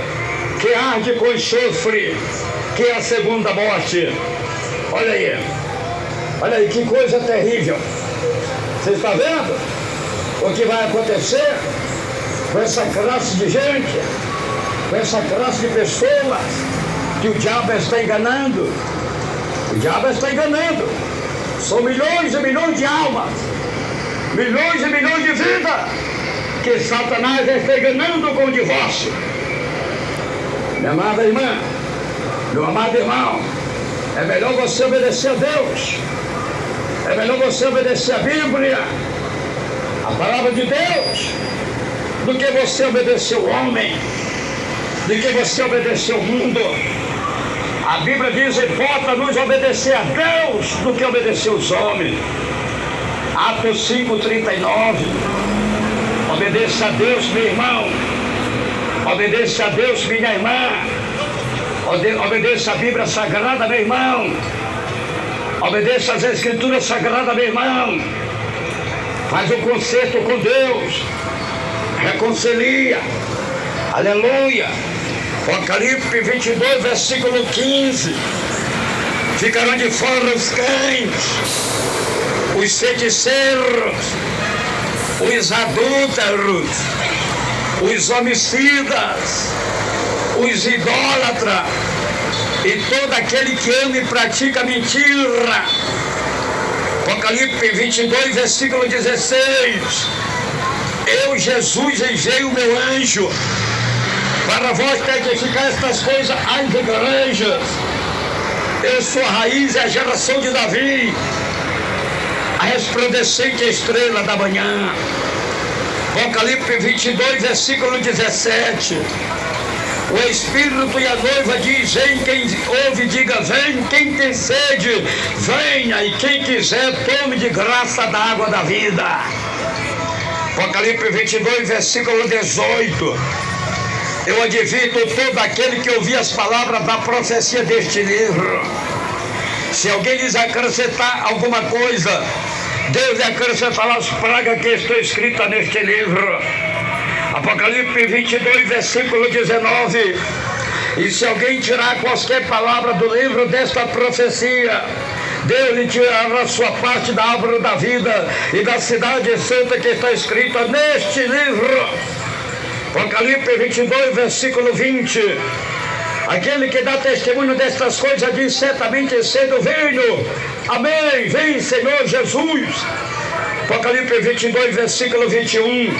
[SPEAKER 1] que arde com enxofre, que é a segunda morte. Olha aí que coisa terrível. Você está vendo o que vai acontecer com essa classe de gente, com essa classe de pessoas que o diabo está enganando? O diabo está enganando. São milhões e milhões de almas, milhões e milhões de vidas que Satanás está enganando com o divórcio. Minha amada irmã, meu amado irmão, é melhor você obedecer a Deus. É melhor você obedecer a Bíblia, a palavra de Deus, do que você obedecer o homem, do que você obedecer o mundo. A Bíblia diz: importa-nos obedecer a Deus do que obedecer os homens. Atos 5:39. Obedeça a Deus, meu irmão. Obedeça a Deus, minha irmã. Obedeça a Bíblia Sagrada, meu irmão. Obedeça às Escrituras Sagradas, meu irmão. Faz um concerto com Deus. Reconcilia. Aleluia. Apocalipse 22, versículo 15. Ficarão de fora os cães, os feiticeiros, os adúlteros, os homicidas, os idólatras e todo aquele que ama e pratica mentira. Apocalipse 22, versículo 16. Eu, Jesus, enviei o meu anjo para vós testificar estas coisas às igrejas. Eu sou a raiz e a geração de Davi, a resplandecente estrela da manhã. Apocalipse 22, versículo 17. O Espírito e a noiva diz: vem quem ouve, diga vem, quem tem sede, venha, e quem quiser tome de graça da água da vida. Apocalipse 22, versículo 18. Eu advirto todo aquele que ouvir as palavras da profecia deste livro. Se alguém lhes acrescentar alguma coisa, Deus lhe acrescentará as pragas que estão escritas neste livro. Apocalipse 22, versículo 19. E se alguém tirar qualquer palavra do livro desta profecia, Deus lhe tirará a sua parte da árvore da vida e da cidade santa que está escrita neste livro. Apocalipse 22, versículo 20. Aquele que dá testemunho destas coisas diz: certamente cedo venho. Amém. Vem, Senhor Jesus. Apocalipse 22, versículo 21.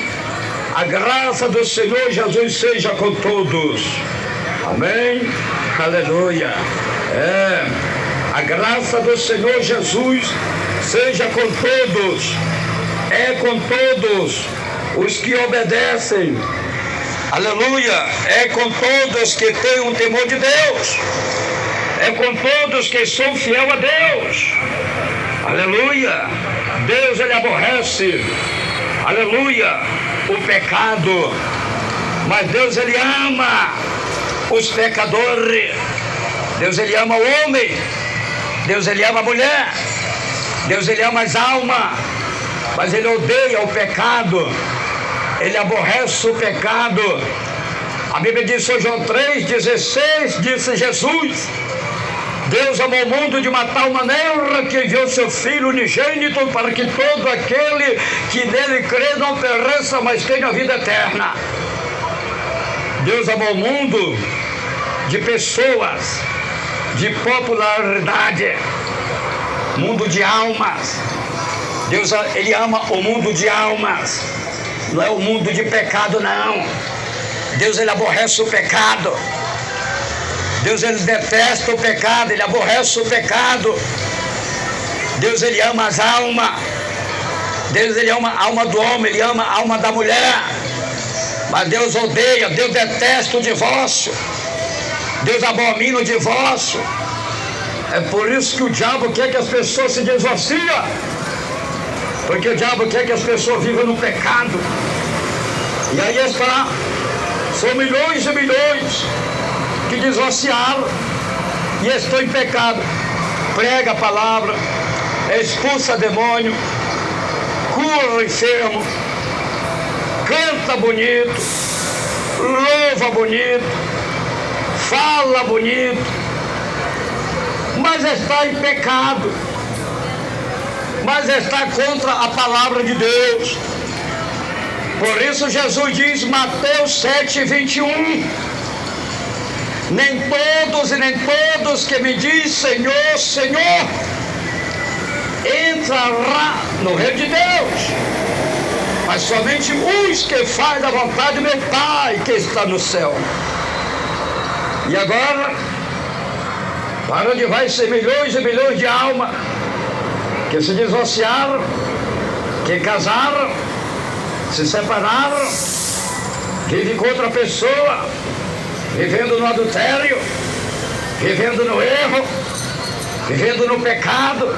[SPEAKER 1] A graça do Senhor Jesus seja com todos. Amém. Aleluia. A graça do Senhor Jesus seja com todos. É com todos os que obedecem. Aleluia. É com todos que têm um temor de Deus. É com todos que são fiel a Deus. Aleluia. Deus, ele aborrece, aleluia, o pecado. Mas Deus, ele ama os pecadores. Deus, ele ama o homem. Deus, ele ama a mulher. Deus, ele ama as almas. Mas ele odeia o pecado. Ele aborrece o pecado. A Bíblia diz em João 3,16, disse Jesus: Deus amou o mundo de uma tal maneira que enviou seu Filho unigênito para que todo aquele que nele crê não pereça, mas tenha vida eterna. Deus amou o mundo de pessoas, de popularidade, mundo de almas. Deus, ele ama o mundo de almas, não é o mundo de pecado, não. Deus, ele aborrece o pecado. Deus, ele detesta o pecado, ele aborrece o pecado. Deus, ele ama as almas. Deus, ele ama a alma do homem, ele ama a alma da mulher. Mas Deus odeia, Deus detesta o divórcio. Deus abomina o divórcio. É por isso que o diabo quer que as pessoas se divorciem. Porque o diabo quer que as pessoas vivam no pecado. E aí está, são milhões e milhões que divorciaram e estão em pecado. Prega a palavra, expulsa demônio, cura o enfermo, canta bonito, louva bonito, fala bonito, mas está em pecado, mas está contra a palavra de Deus. Por isso Jesus diz, Mateus 7:21, nem todos que me dizem Senhor, Senhor, entrará no reino de Deus, mas somente os que fazem a vontade do meu Pai que está no céu. E agora, para onde vai ser milhões e milhões de almas que se divorciaram, que casaram, se separaram, vivem com outra pessoa, vivendo no adultério, vivendo no erro, vivendo no pecado,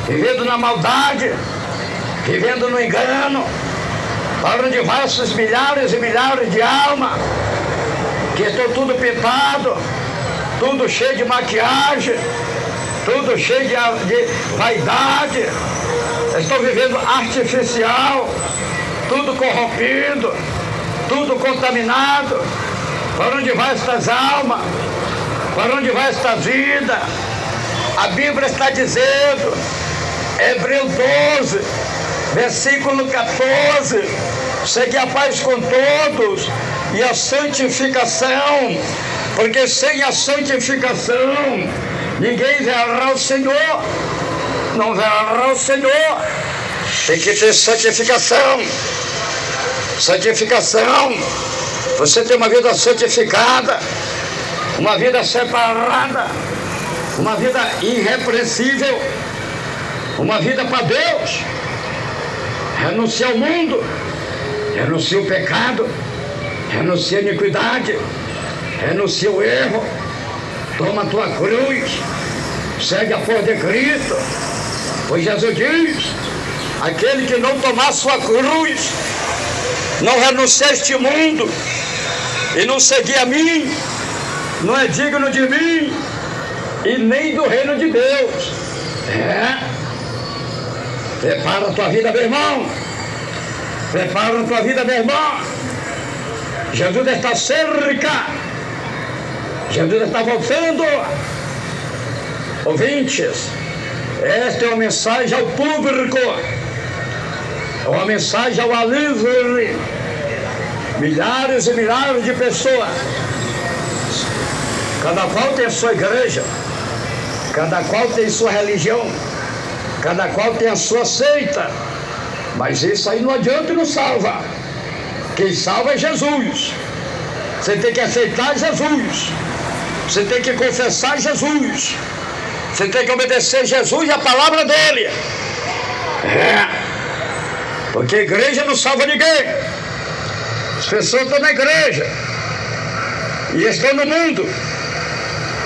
[SPEAKER 1] vivendo na maldade, vivendo no engano. Para onde vai esses milhares e milhares de almas que estão tudo pintado, tudo cheio de maquiagem, tudo cheio de vaidade, estão vivendo artificial, tudo corrompido, tudo contaminado. Para onde vai estas almas? Para onde vai esta vida? A Bíblia está dizendo, Hebreus 12, versículo 14, segui a paz com todos e a santificação, porque sem a santificação ninguém verá o Senhor. Não verá o Senhor. Tem que ter santificação. Santificação. Você tem uma vida santificada, uma vida separada, uma vida irrepreensível, uma vida para Deus. Renuncia ao mundo, renuncia o pecado, renuncia a iniquidade, renuncia o erro, toma a tua cruz, segue a força de Cristo. Pois Jesus diz, aquele que não tomar sua cruz, não renunciar a este mundo e não seguir a mim, não é digno de mim e nem do reino de Deus. Prepara a tua vida, meu irmão. Prepara a tua vida, meu irmão. Jesus está cerca. Jesus está voltando. Ouvintes, esta é uma mensagem ao público, é uma mensagem ao alívio milhares e milhares de pessoas, cada qual tem a sua igreja, cada qual tem sua religião, cada qual tem a sua seita, mas isso aí não adianta e não salva. Quem salva é Jesus. Você tem que aceitar Jesus, você tem que confessar Jesus, você tem que obedecer Jesus e a palavra dele. Porque a igreja não salva ninguém. As pessoas estão na igreja e estão no mundo.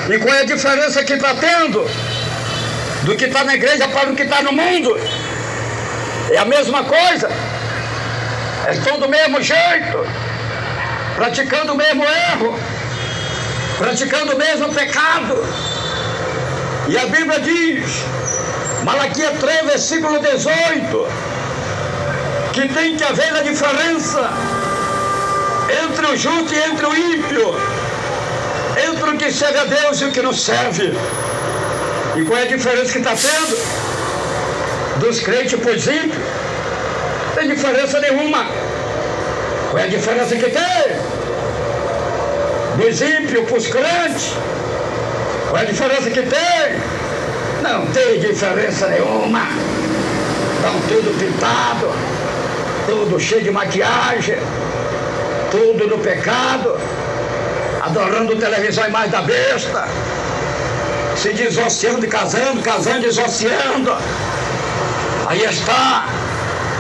[SPEAKER 1] E qual é a diferença que está tendo do que está na igreja para o que está no mundo? É a mesma coisa. Estão do mesmo jeito, praticando o mesmo erro, praticando o mesmo pecado. E a Bíblia diz, Malaquias 3, versículo 18, que tem que haver a diferença entre o justo e entre o ímpio, entre o que serve a Deus e o que não serve. E qual é a diferença que está tendo dos crentes para os ímpios? Não tem diferença nenhuma. Qual é a diferença que tem dos ímpios para os crentes? Qual é a diferença que tem? Não tem diferença nenhuma. Estão tudo pintado, tudo cheio de maquiagem, tudo no pecado, adorando televisão e mais da besta, se desassociando e casando, casando e desassociando. Aí está.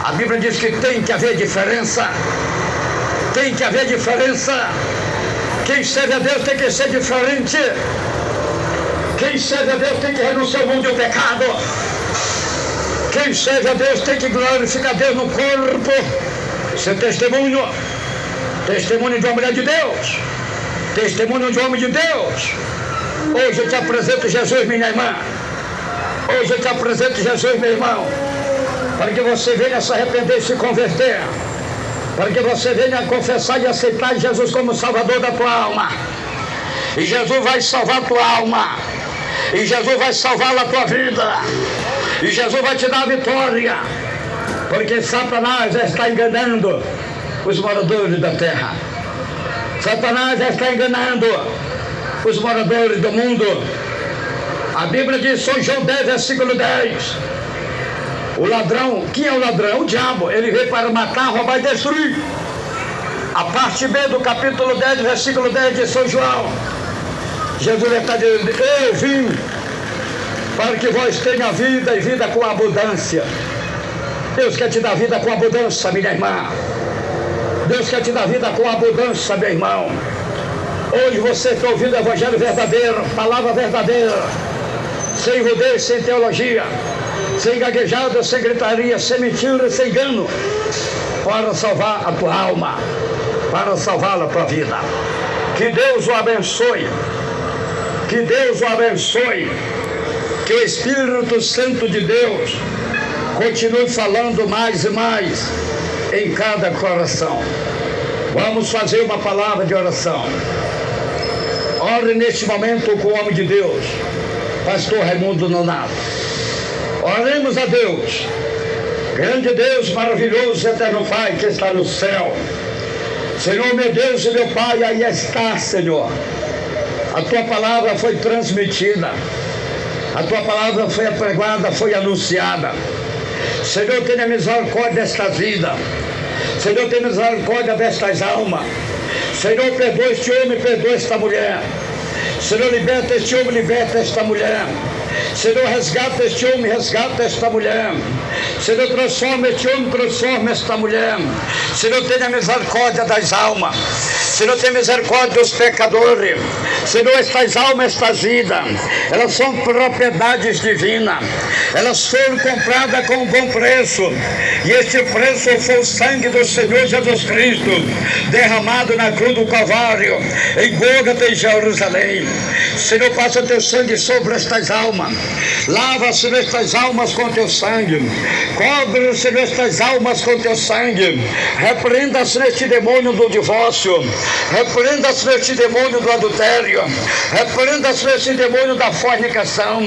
[SPEAKER 1] A Bíblia diz que tem que haver diferença. Tem que haver diferença. Quem serve a Deus tem que ser diferente. Quem serve a Deus tem que renunciar ao mundo e ao pecado. Quem serve a Deus tem que glorificar a Deus no corpo. Isso é testemunho. Testemunho de uma mulher de Deus. Testemunho de um homem de Deus. Hoje eu te apresento Jesus, minha irmã. Hoje eu te apresento Jesus, meu irmão, para que você venha se arrepender e se converter, para que você venha confessar e aceitar Jesus como Salvador da tua alma. E Jesus vai salvar a tua alma, e Jesus vai salvar a tua vida, e Jesus vai te dar a vitória, porque Satanás já está enganando os moradores da terra. Satanás já está enganando os moradores do mundo. A Bíblia diz, São João 10, versículo 10, o ladrão, quem é o ladrão? O diabo. Ele veio para matar, roubar e destruir. A parte B do capítulo 10, versículo 10 de São João, Jesus está dizendo, eu vim para que vós tenham vida e vida com abundância. Deus quer te dar vida com abundância, minha irmã. Deus quer te dar vida com abundância, meu irmão. Hoje você está ouvindo o evangelho verdadeiro, palavra verdadeira, sem rodeio, sem teologia, sem gaguejada, sem gritaria, sem mentira, sem engano, para salvar a tua alma, para salvar a tua vida. Que Deus o abençoe, que Deus o abençoe, que o Espírito Santo de Deus continue falando mais e mais em cada coração. Vamos fazer uma palavra de oração. Ore neste momento com o homem de Deus, pastor Raimundo Nonato. Oremos a Deus. Grande Deus, maravilhoso, eterno Pai que está no céu. Senhor, meu Deus e meu Pai, aí está, Senhor. A tua palavra foi transmitida, a tua palavra foi apregada, foi anunciada. Senhor, tenha misericórdia desta vida. Senhor, tenha misericórdia destas almas. Senhor, perdoa este homem, perdoa esta mulher. Senhor, liberta este homem, liberta esta mulher. Senhor, resgata este homem, resgata esta mulher. Senhor, transforma este homem, transforma esta mulher. Senhor, tenha misericórdia das almas. Senhor, tenha misericórdia dos pecadores. Senhor, estas almas, estas vidas, elas são propriedades divinas. Elas foram compradas com um bom preço. E este preço foi o sangue do Senhor Jesus Cristo, derramado na cruz do Calvário, em Gólgota, em Jerusalém. Senhor, passa teu sangue sobre estas almas. Lava, Senhor, estas almas com teu sangue. Cobre, Senhor, estas almas com teu sangue. Repreenda, Senhor, este demônio do divórcio. Repreenda, Senhor, este demônio do adultério. adultério, repreenda-se esse demônio da fornicação,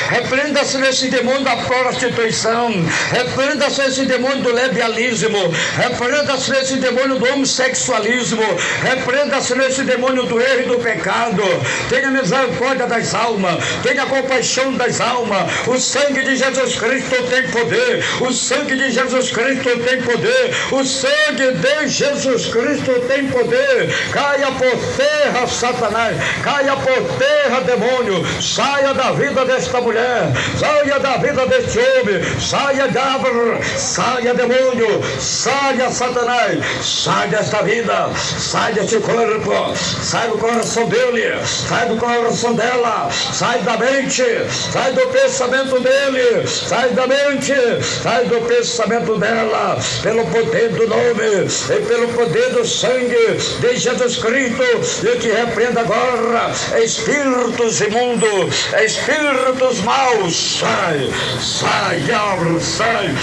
[SPEAKER 1] repreenda-se esse demônio da prostituição, repreenda-se esse demônio do levialismo, repreenda-se esse demônio do homossexualismo, repreenda-se esse demônio do erro e do pecado. Tenha misericórdia das almas, tenha compaixão das almas. O sangue de Jesus Cristo tem poder, o sangue de Jesus Cristo tem poder, o sangue de Jesus Cristo tem poder. Caia por terra, Satanás, caia por terra, demônio, saia da vida desta mulher, saia da vida deste homem, saia, diabo, saia, demônio, saia, Satanás, sai desta vida, sai deste corpo, sai do coração dele, sai do coração dela, sai da mente, sai do pensamento dele, sai da mente, sai do pensamento dela, pelo poder do nome e pelo poder do sangue de Jesus Cristo. Eu te repreendo agora, espíritos imundos, espíritos maus, sai, diabo, sai,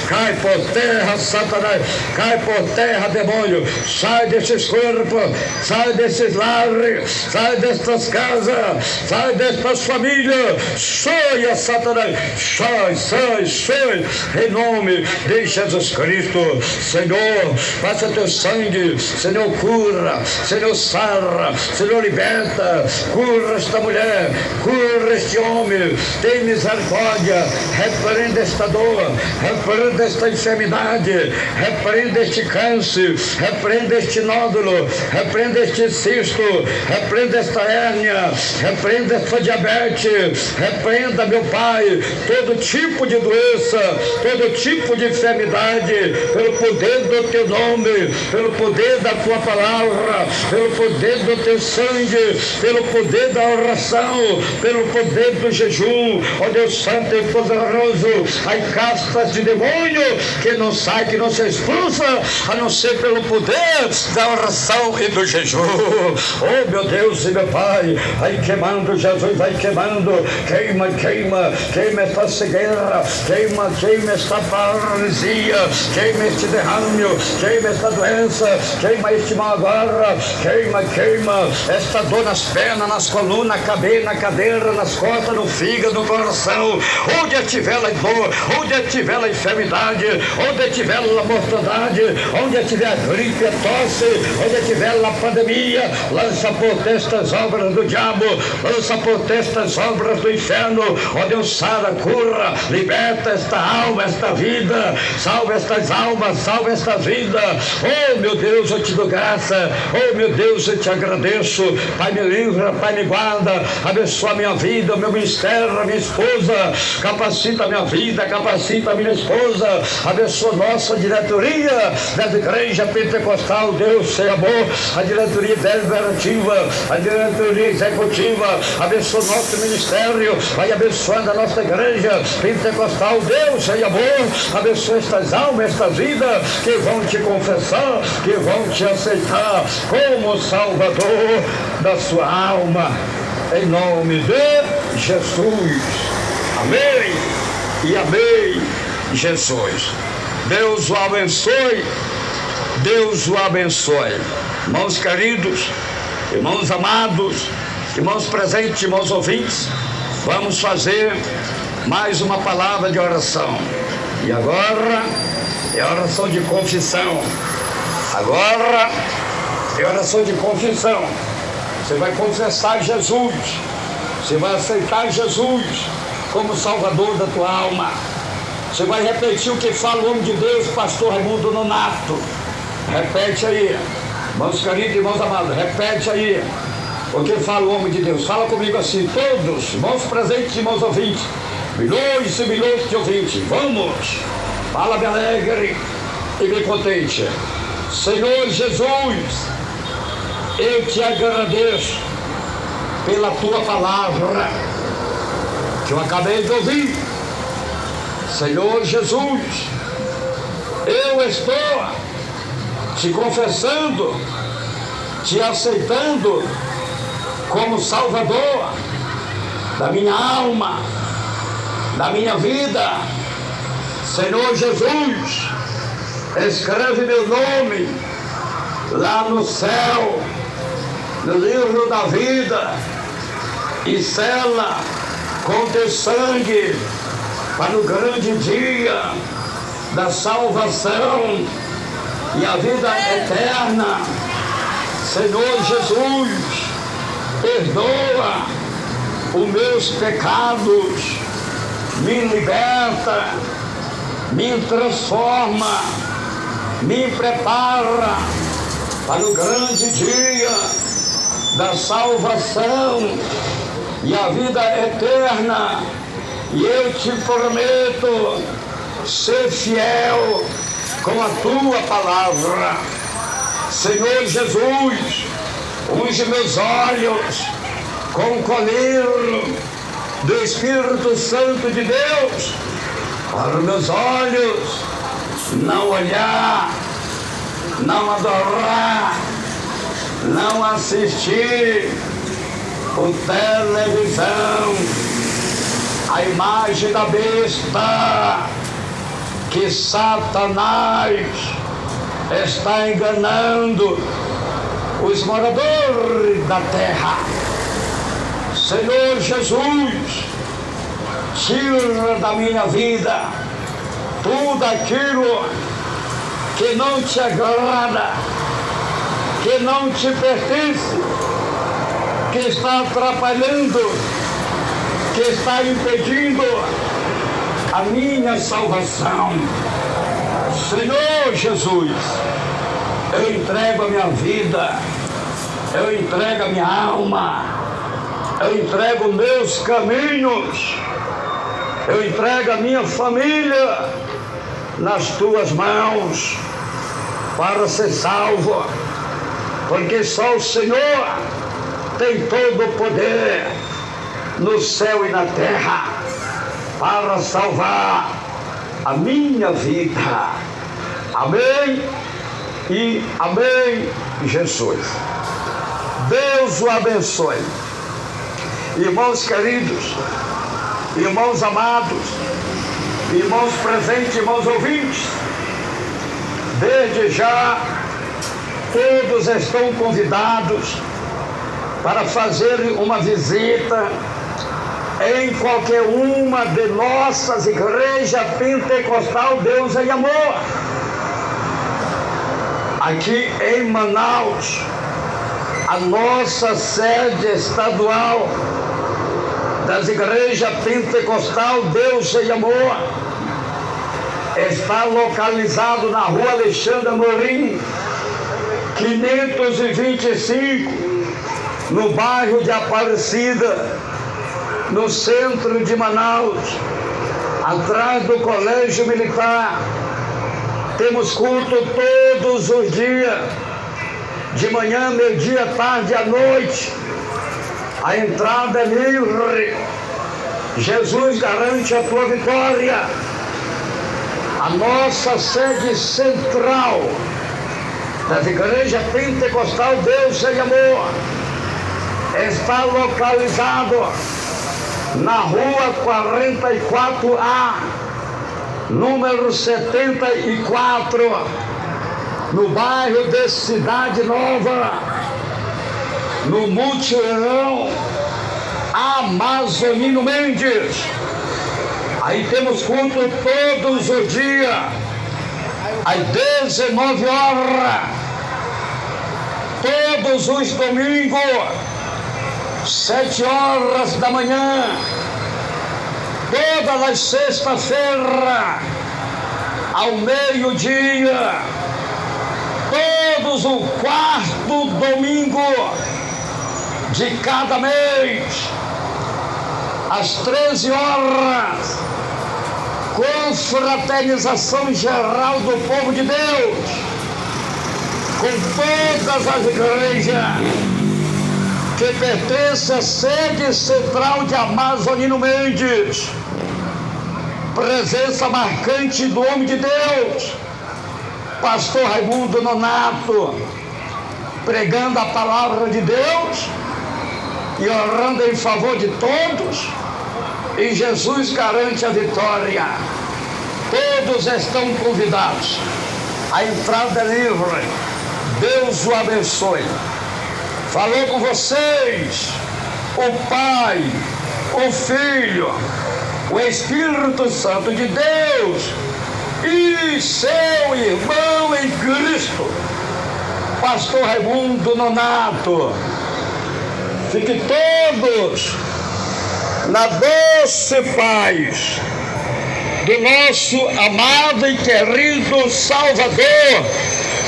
[SPEAKER 1] cai por terra, Satanás, cai por terra, demônio, sai desses corpos, sai desses lares, sai destas casas, sai destas famílias, saia, Satanás, sai, em nome de Jesus Cristo. Senhor, passa teu sangue, Senhor, cura, Senhor, sara, Senhor, liberta, cura esta mulher, cura este homem, tem misericórdia, repreende esta dor, repreende esta enfermidade, repreende este câncer, repreende este nódulo, repreende este cisto, repreende esta hérnia, repreende esta diabetes, repreenda, meu Pai, todo tipo de doença, todo tipo de enfermidade, pelo poder do teu nome, pelo poder da tua palavra, pelo poder do teu sangue, pelo poder da oração, pelo poder do jejum, ó Deus Santo e poderoso, ai castas de demônio que não sai, que não se expulsa, a não ser pelo poder da oração e do jejum. Oh meu Deus e meu Pai, vai queimando, Jesus, vai queimando, queima esta cegueira, queima esta paralisia, queima este derrame, queima esta doença, queima este mal agora, queima esta dor nas pernas, nas colunas, na cadeira, nas costas, no fígado, no coração, onde estiver a dor, onde estiver a enfermidade, onde estiver a mortandade, onde estiver a gripe, a tosse, onde estiver a pandemia, lança por testas obras do diabo, lança por testas obras do inferno, ó Deus, sara, cura, liberta esta alma, esta vida, salva estas almas, salva esta vida. Oh meu Deus, eu te dou graça, oh meu Deus, eu te agradeço. Pai, me livra, Pai, me guarda, abençoa a minha vida, o meu ministério, a minha esposa, capacita a minha vida, capacita a minha esposa, abençoa nossa diretoria da igreja pentecostal, Deus, seja bom, a diretoria deliberativa, a diretoria executiva, abençoa o nosso ministério, vai abençoando a nossa igreja pentecostal, Deus, seja bom, abençoa estas almas, estas vidas que vão te confessar, que vão te aceitar como Salvador da sua alma, em nome de Jesus. Amém e amém, Jesus. Deus o abençoe, Deus o abençoe. Irmãos queridos, irmãos amados, irmãos presentes, irmãos ouvintes, vamos fazer mais uma palavra de oração. E agora é a oração de confissão. Agora é a oração de confissão. Você vai confessar Jesus, você vai aceitar Jesus como Salvador da tua alma. Você vai repetir o que fala o homem de Deus, pastor Raimundo Nonato. Repete aí, irmãos queridos, irmãos amados, repete aí o que fala o homem de Deus. Fala comigo assim, todos, irmãos presentes, irmãos ouvintes, milhões e milhões de ouvintes, vamos, fala bem alegre e bem contente. Senhor Jesus, eu te agradeço pela tua palavra que eu acabei de ouvir. Senhor Jesus, eu estou te confessando, te aceitando como Salvador da minha alma, da minha vida. Senhor Jesus, escreve meu nome lá no céu, no livro da vida e sela com teu sangue para o grande dia da salvação e a vida eterna. Senhor Jesus, perdoa os meus pecados, me liberta, me transforma, me prepara para o grande dia da salvação e a vida eterna. E eu te prometo ser fiel com a tua palavra. Senhor Jesus, unge meus olhos com o colírio do Espírito Santo de Deus, para os meus olhos não olhar, não adorar, não assistir por televisão a imagem da besta que Satanás está enganando os moradores da terra. Senhor Jesus, tira da minha vida tudo aquilo que não te agrada, que não te pertence, que está atrapalhando, que está impedindo a minha salvação. Senhor Jesus, eu entrego a minha vida, eu entrego a minha alma, eu entrego meus caminhos, eu entrego a minha família nas tuas mãos para ser salvo, porque só o Senhor tem todo o poder no céu e na terra para salvar a minha vida. Amém e amém, Jesus. Deus o abençoe. Irmãos queridos, irmãos amados, irmãos presentes, irmãos ouvintes, desde já todos estão convidados para fazer uma visita em qualquer uma de nossas igrejas pentecostal Deus em Amor, aqui em Manaus. A nossa sede estadual das igrejas pentecostal Deus em Amor está localizado na rua Alexandre Amorim, 525, no bairro de Aparecida, no centro de Manaus, atrás do Colégio Militar. Temos culto todos os dias, de manhã, meio-dia, tarde, à noite. A entrada é livre. Jesus garante a tua vitória. A nossa sede central das igrejas pentecostal Deus em Amor está localizado na rua 44A, número 74, no bairro de Cidade Nova, no mutirão Amazonino Mendes. Aí temos culto todos os dias, às 19 horas, todos os domingos, 7 horas da manhã, todas as sextas-feiras, ao meio-dia, todos o quarto domingo de cada mês, às 13 horas, confraternização geral do povo de Deus, com todas as igrejas que pertencem à sede central de Amazonino Mendes. Presença marcante do homem de Deus, pastor Raimundo Nonato, pregando a palavra de Deus e orando em favor de todos, e Jesus garante a vitória. Todos estão convidados, a entrada é livre. Deus o abençoe. falou com vocês o Pai, o Filho, o Espírito Santo de Deus e seu irmão em Cristo, Pastor Raimundo Nonato. Fiquem todos na doce paz do nosso amado e querido Salvador,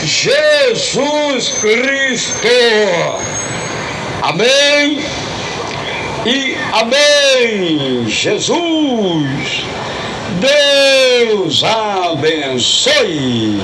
[SPEAKER 1] Jesus Cristo. Amém e amém. Jesus, Deus abençoe.